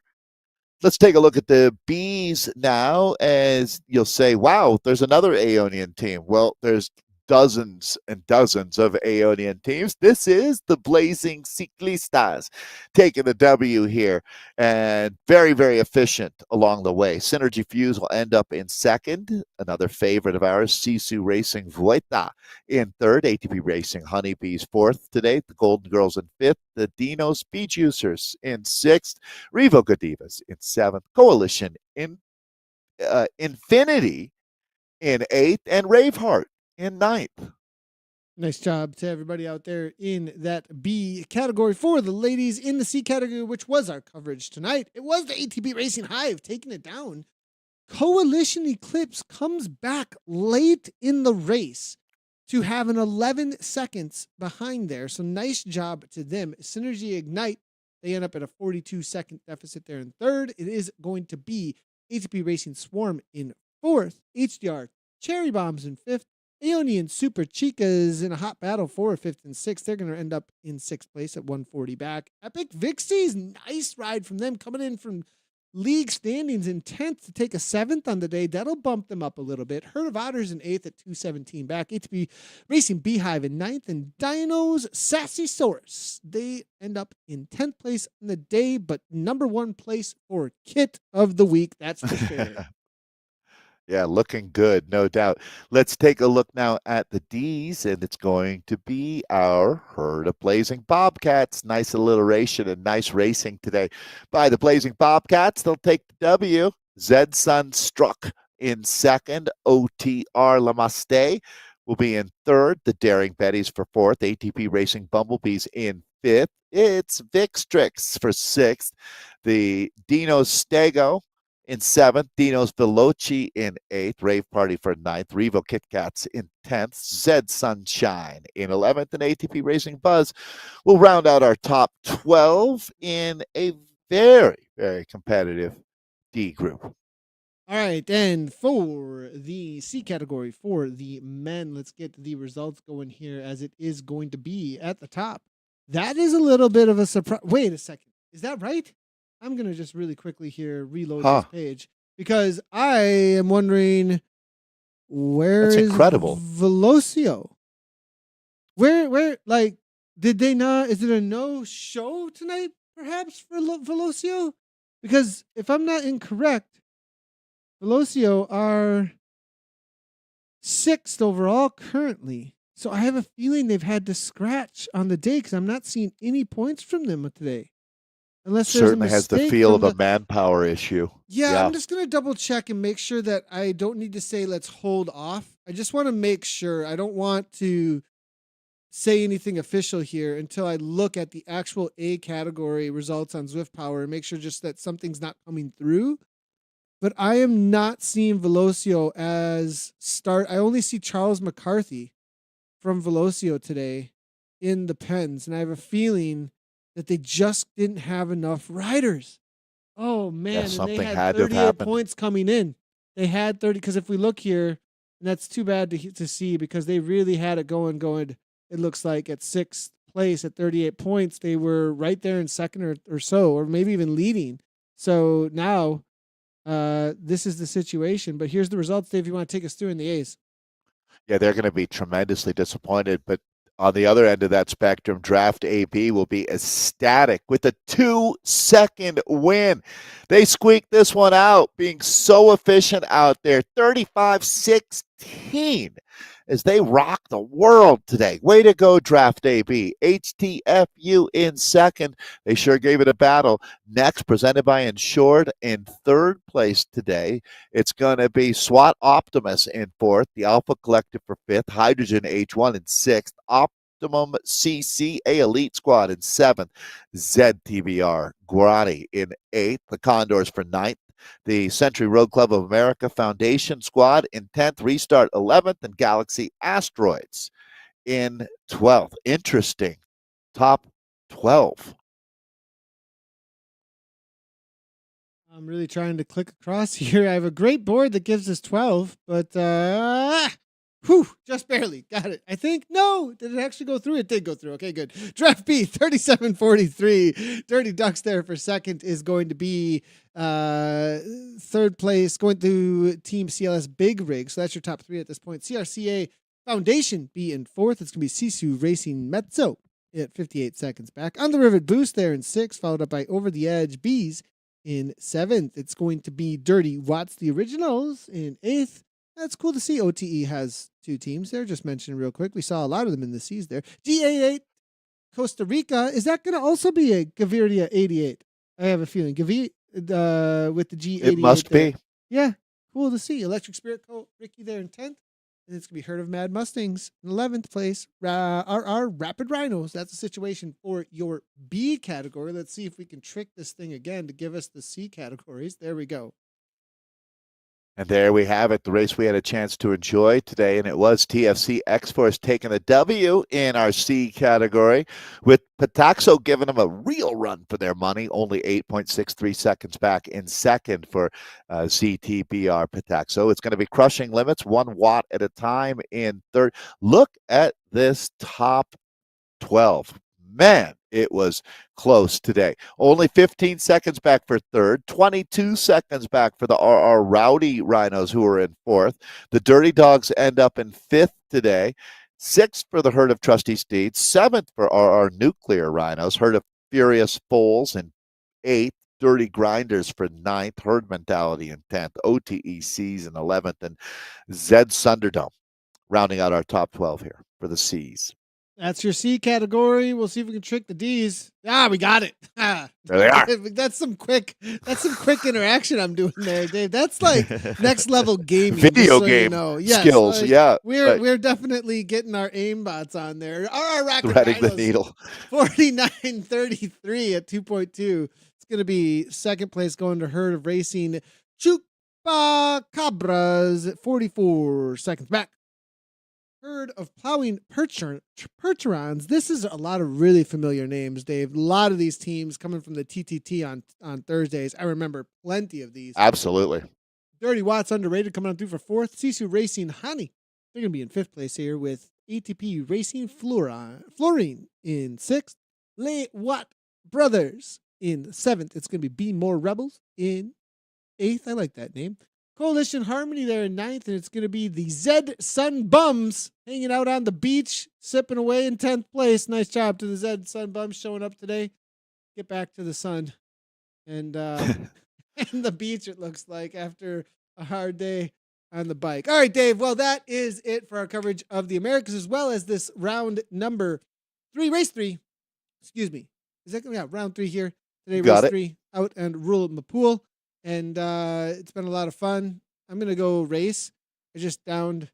Let's take a look at the Bs now, as you'll say, wow, there's another Aeonian team. Well, there's dozens and dozens of Aeonian teams. This is the Blazing Ciclistas taking the W here, and very, very efficient along the way. Synergy Fuse will end up in second. Another favorite of ours, Sisu Racing Vuelta in third. ATP Racing Honeybees fourth today. The Golden Girls in fifth. The Dinos Bee Juicers in sixth. Revo Godivas in seventh. Coalition in Infinity in eighth. And Raveheart in ninth. Nice job to everybody out there in that B category. For the ladies in the C category, which was our coverage tonight, it was the ATP Racing Hive taking it down. Coalition Eclipse comes back late in the race to have an 11 seconds behind there. So nice job to them. Synergy Ignite, they end up at a 42-second deficit there in third. It is going to be ATP Racing Swarm in fourth. HDR Cherry Bombs in fifth. Aeonian Super Chicas in a hot battle for fifth and sixth. They're going to end up in sixth place at 140 back. Epic Vixies, nice ride from them, coming in from league standings in 10th to take a 7th on the day. That'll bump them up a little bit. Herd of Otters in 8th at 217 back. ATP Racing Beehive in 9th. And Dinos Sassy Source, they end up in 10th place on the day, but number one place for Kit of the Week. That's for sure. Yeah, looking good, no doubt. Let's take a look now at the Ds, and it's going to be our Herd of Blazing Bobcats. Nice alliteration and nice racing today by the Blazing Bobcats. They'll take the W. Zed Sun Struck in second. OTR Lamaste will be in third. The Daring Betties for fourth. ATP Racing Bumblebees in fifth. It's Vixtrix for sixth. The Dinos Stego in seventh. Dinos Veloci in eighth. Rave Party for ninth. Revo Kit Kats in 10th. Zed Sunshine in 11th. And ATP Racing Buzz will round out our top 12 in a very, very competitive D group. All right, and for the C category, for the men, let's get the results going here, as it is going to be at the top. That is a little bit of a surprise. Wait a second. Is that right? I'm going to just really quickly here reload this Huh. page because I am wondering where That's is incredible. Velocio? Where, like, did they not? Is it a no show tonight, perhaps, for Velocio? Because if I'm not incorrect, Velocio are sixth overall currently. So I have a feeling they've had to scratch on the day because I'm not seeing any points from them today. Unless there's a Certainly has the mistake feel from of a the. manpower issue. Yeah, Yeah. I'm just going to double check and make sure that I don't need to say let's hold off. I just want to make sure. I don't want to say anything official here until I look at the actual A category results on Zwift Power and make sure just that something's not coming through. But I am not seeing Velocio as start. I only see Charles McCarthy from Velocio today in the pens, and I have a feeling that they just didn't have enough riders. Oh Yeah, man, and they something had had to have 38 happened. points coming in. They had 30 because if we look here, and that's too bad to see because they really had it going. It looks like at sixth place at 38 points, they were right there in second or so, or maybe even leading. So now this is the situation. But here's the results, Dave. If you want to take us through in the A's. Yeah, they're going to be tremendously disappointed. But on the other end of that spectrum, Draft AB will be ecstatic with a 2-second win. They squeaked this one out, being so efficient out there, 35-16, as they rock the world today. Way to go, Draft AB. HTFU in second. They sure gave it a battle. Next, presented by Insured in third place today. It's going to be SWAT Optimus in fourth, the Alpha Collective for fifth, Hydrogen H1 in sixth, Optimum CCA Elite Squad in seventh, ZTBR Guerra in eighth, the Condors for ninth, the Century Road Club of America Foundation Squad in 10th, Restart 11th, and Galaxy Asteroids in 12th. Interesting. Top 12. I'm really trying to click across here. I have a great board that gives us 12, but just barely got it. I think no, did it actually go through? It did go through. Okay, good. Draft B 3743. Dirty Ducks there for second is going to be third place going to Team CLS Big Rig. So that's your top three at this point. CRCA Foundation B in fourth. It's going to be Sisu Racing Mezzo at 58 seconds back. On the Rivet Boost there in sixth, followed up by Over the Edge Bees in seventh. It's going to be Dirty Watts, the Originals, in eighth. That's cool to see. OTE has two teams there. Just mentioned real quick. We saw a lot of them in the C's there. GA8, Costa Rica. Is that going to also be a Gaviria 88? I have a feeling. With the G88 It must there. be. Yeah, cool to see. Electric Spirit Co. Ricky there in 10th. And it's going to be Herd of Mad Mustangs in 11th place. Our Rapid Rhinos. That's a situation for your B category. Let's see if we can trick this thing again to give us the C categories. There we go. And there we have it, the race we had a chance to enjoy today, and it was TFC X-Force taking the W in our C category, with Pataxo giving them a real run for their money, only 8.63 seconds back in second for ZTBR Pataxo. It's going to be crushing limits, 1 watt at a time in third. Look at this top 12. Man, it was close today. Only 15 seconds back for third, 22 seconds back for the RR Rowdy Rhinos, who are in fourth. The Dirty Dogs end up in fifth today, sixth for the Herd of Trusty Steeds, seventh for RR Nuclear Rhinos, Herd of Furious Foals in eighth, Dirty Grinders for ninth, Herd Mentality in 10th, OTECs in 11th, and Zed Sunderdome rounding out our top 12 here for the C's. That's your C category. We'll see if we can trick the D's. We got it. There they are. That's some quick interaction I'm doing there, Dave. That's like next level gaming. Video so game you know. Yes, skills. Yeah. We're definitely getting our aimbots on there. Our Rapid threading the Rhinos, needle. 49.33 at 2.2. It's going to be second place going to Herd of Racing Chupacabras at 44 seconds back. Herd of Plowing Percherons. This is a lot of really familiar names, Dave. A lot of these teams coming from the TTT on Thursdays. I remember plenty of these. Absolutely. Dirty Watts underrated coming on through for fourth. Sisu Racing Honey. They're going to be in fifth place here with ATP Racing Fluorine in sixth. Le Watt Brothers In 7th, it's going to be More Rebels. In 8th, I like that name. Coalition Harmony there in 9th, and it's going to be the Zed Sun Bums hanging out on the beach, sipping away in 10th place. Nice job to the Zed Sun Bums showing up today. Get back to the sun and and the beach, it looks like, after a hard day on the bike. All right, Dave. Well, that is it for our coverage of the Americas, as well as this round number 3, race 3. Excuse me. Is that round 3 here today? Got Race it. 3 out and Rule Mapool, and it's been a lot of fun. I'm gonna go race. I just downed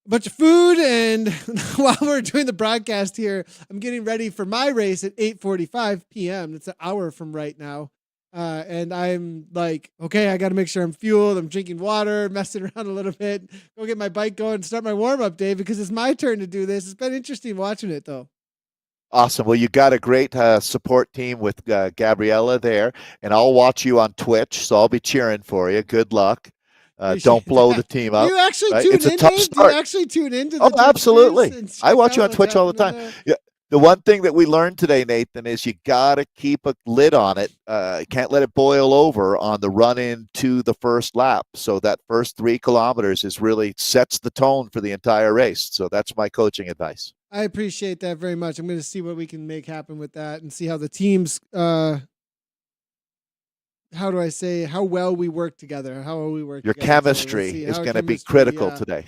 a bunch of food, and while we're doing the broadcast here, I'm getting ready for my race at 8:45 p.m. It's an hour from right now. And I'm like, okay, I got to make sure I'm fueled. I'm drinking water, messing around a little bit, go get my bike going and start my warm up, Dave, because it's my turn to do this. It's been interesting watching it, though. Awesome. Well, you got a great support team with Gabriella there, and I'll watch you on Twitch, so I'll be cheering for you. Good luck. Don't Appreciate blow the that. team Do up. you actually Right? tune It's a in, tough Dave? Do you start. actually tune into the Oh, Twitch streams absolutely. and I check watch you out on what's Twitch all the happening time. there? Yeah. The one thing that we learned today, Nathan, is you got to keep a lid on it. Can't let it boil over on the run into the first lap. So that first 3 kilometers is really sets the tone for the entire race. So that's my coaching advice. I appreciate that very much. I'm going to see what we can make happen with that and see how the teams, how do I say, how well we work together. How well we work Your together today. We'll chemistry see is how going to be chemistry, critical today.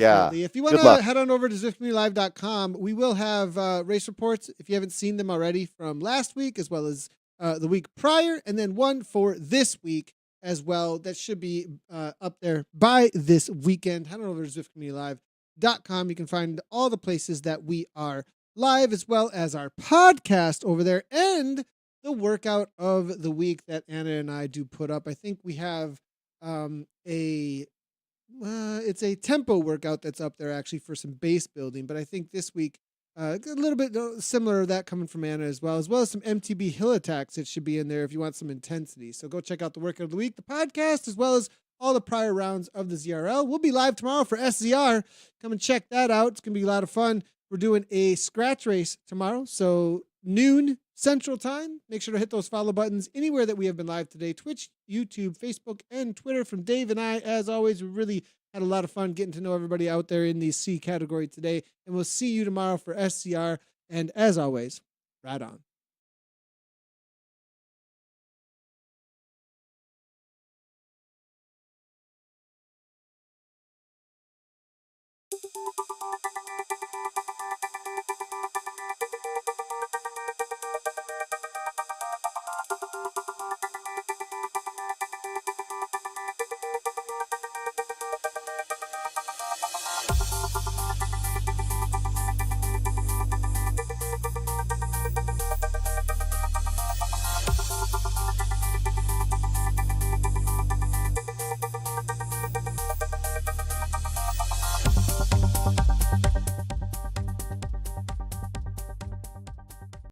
definitely. Yeah. If you want Good luck. to head on over to ZwiftCommunityLive.com, we will have race reports if you haven't seen them already from last week, as well as the week prior, and then one for this week as well. That should be up there by this weekend. Head on over to ZwiftCommunityLive.com. You can find all the places that we are live, as well as our podcast over there, and the workout of the week that Anna and I do put up. I think we have it's a tempo workout that's up there actually for some base building, but I think this week a little bit similar to that coming from Anna, as well as some MTB hill attacks that should be in there if you want some intensity. So go check out the workout of the week, the podcast, as well as all the prior rounds of the ZRL. We'll be live tomorrow for SZR. Come and check that out. It's going to be a lot of fun. We're doing a scratch race tomorrow, so noon Central Time. Make sure to hit those follow buttons anywhere that we have been live today: Twitch, YouTube, Facebook, and Twitter. From Dave and I, as always, we really had a lot of fun getting to know everybody out there in the C category today. And we'll see you tomorrow for SCR. And as always, right on.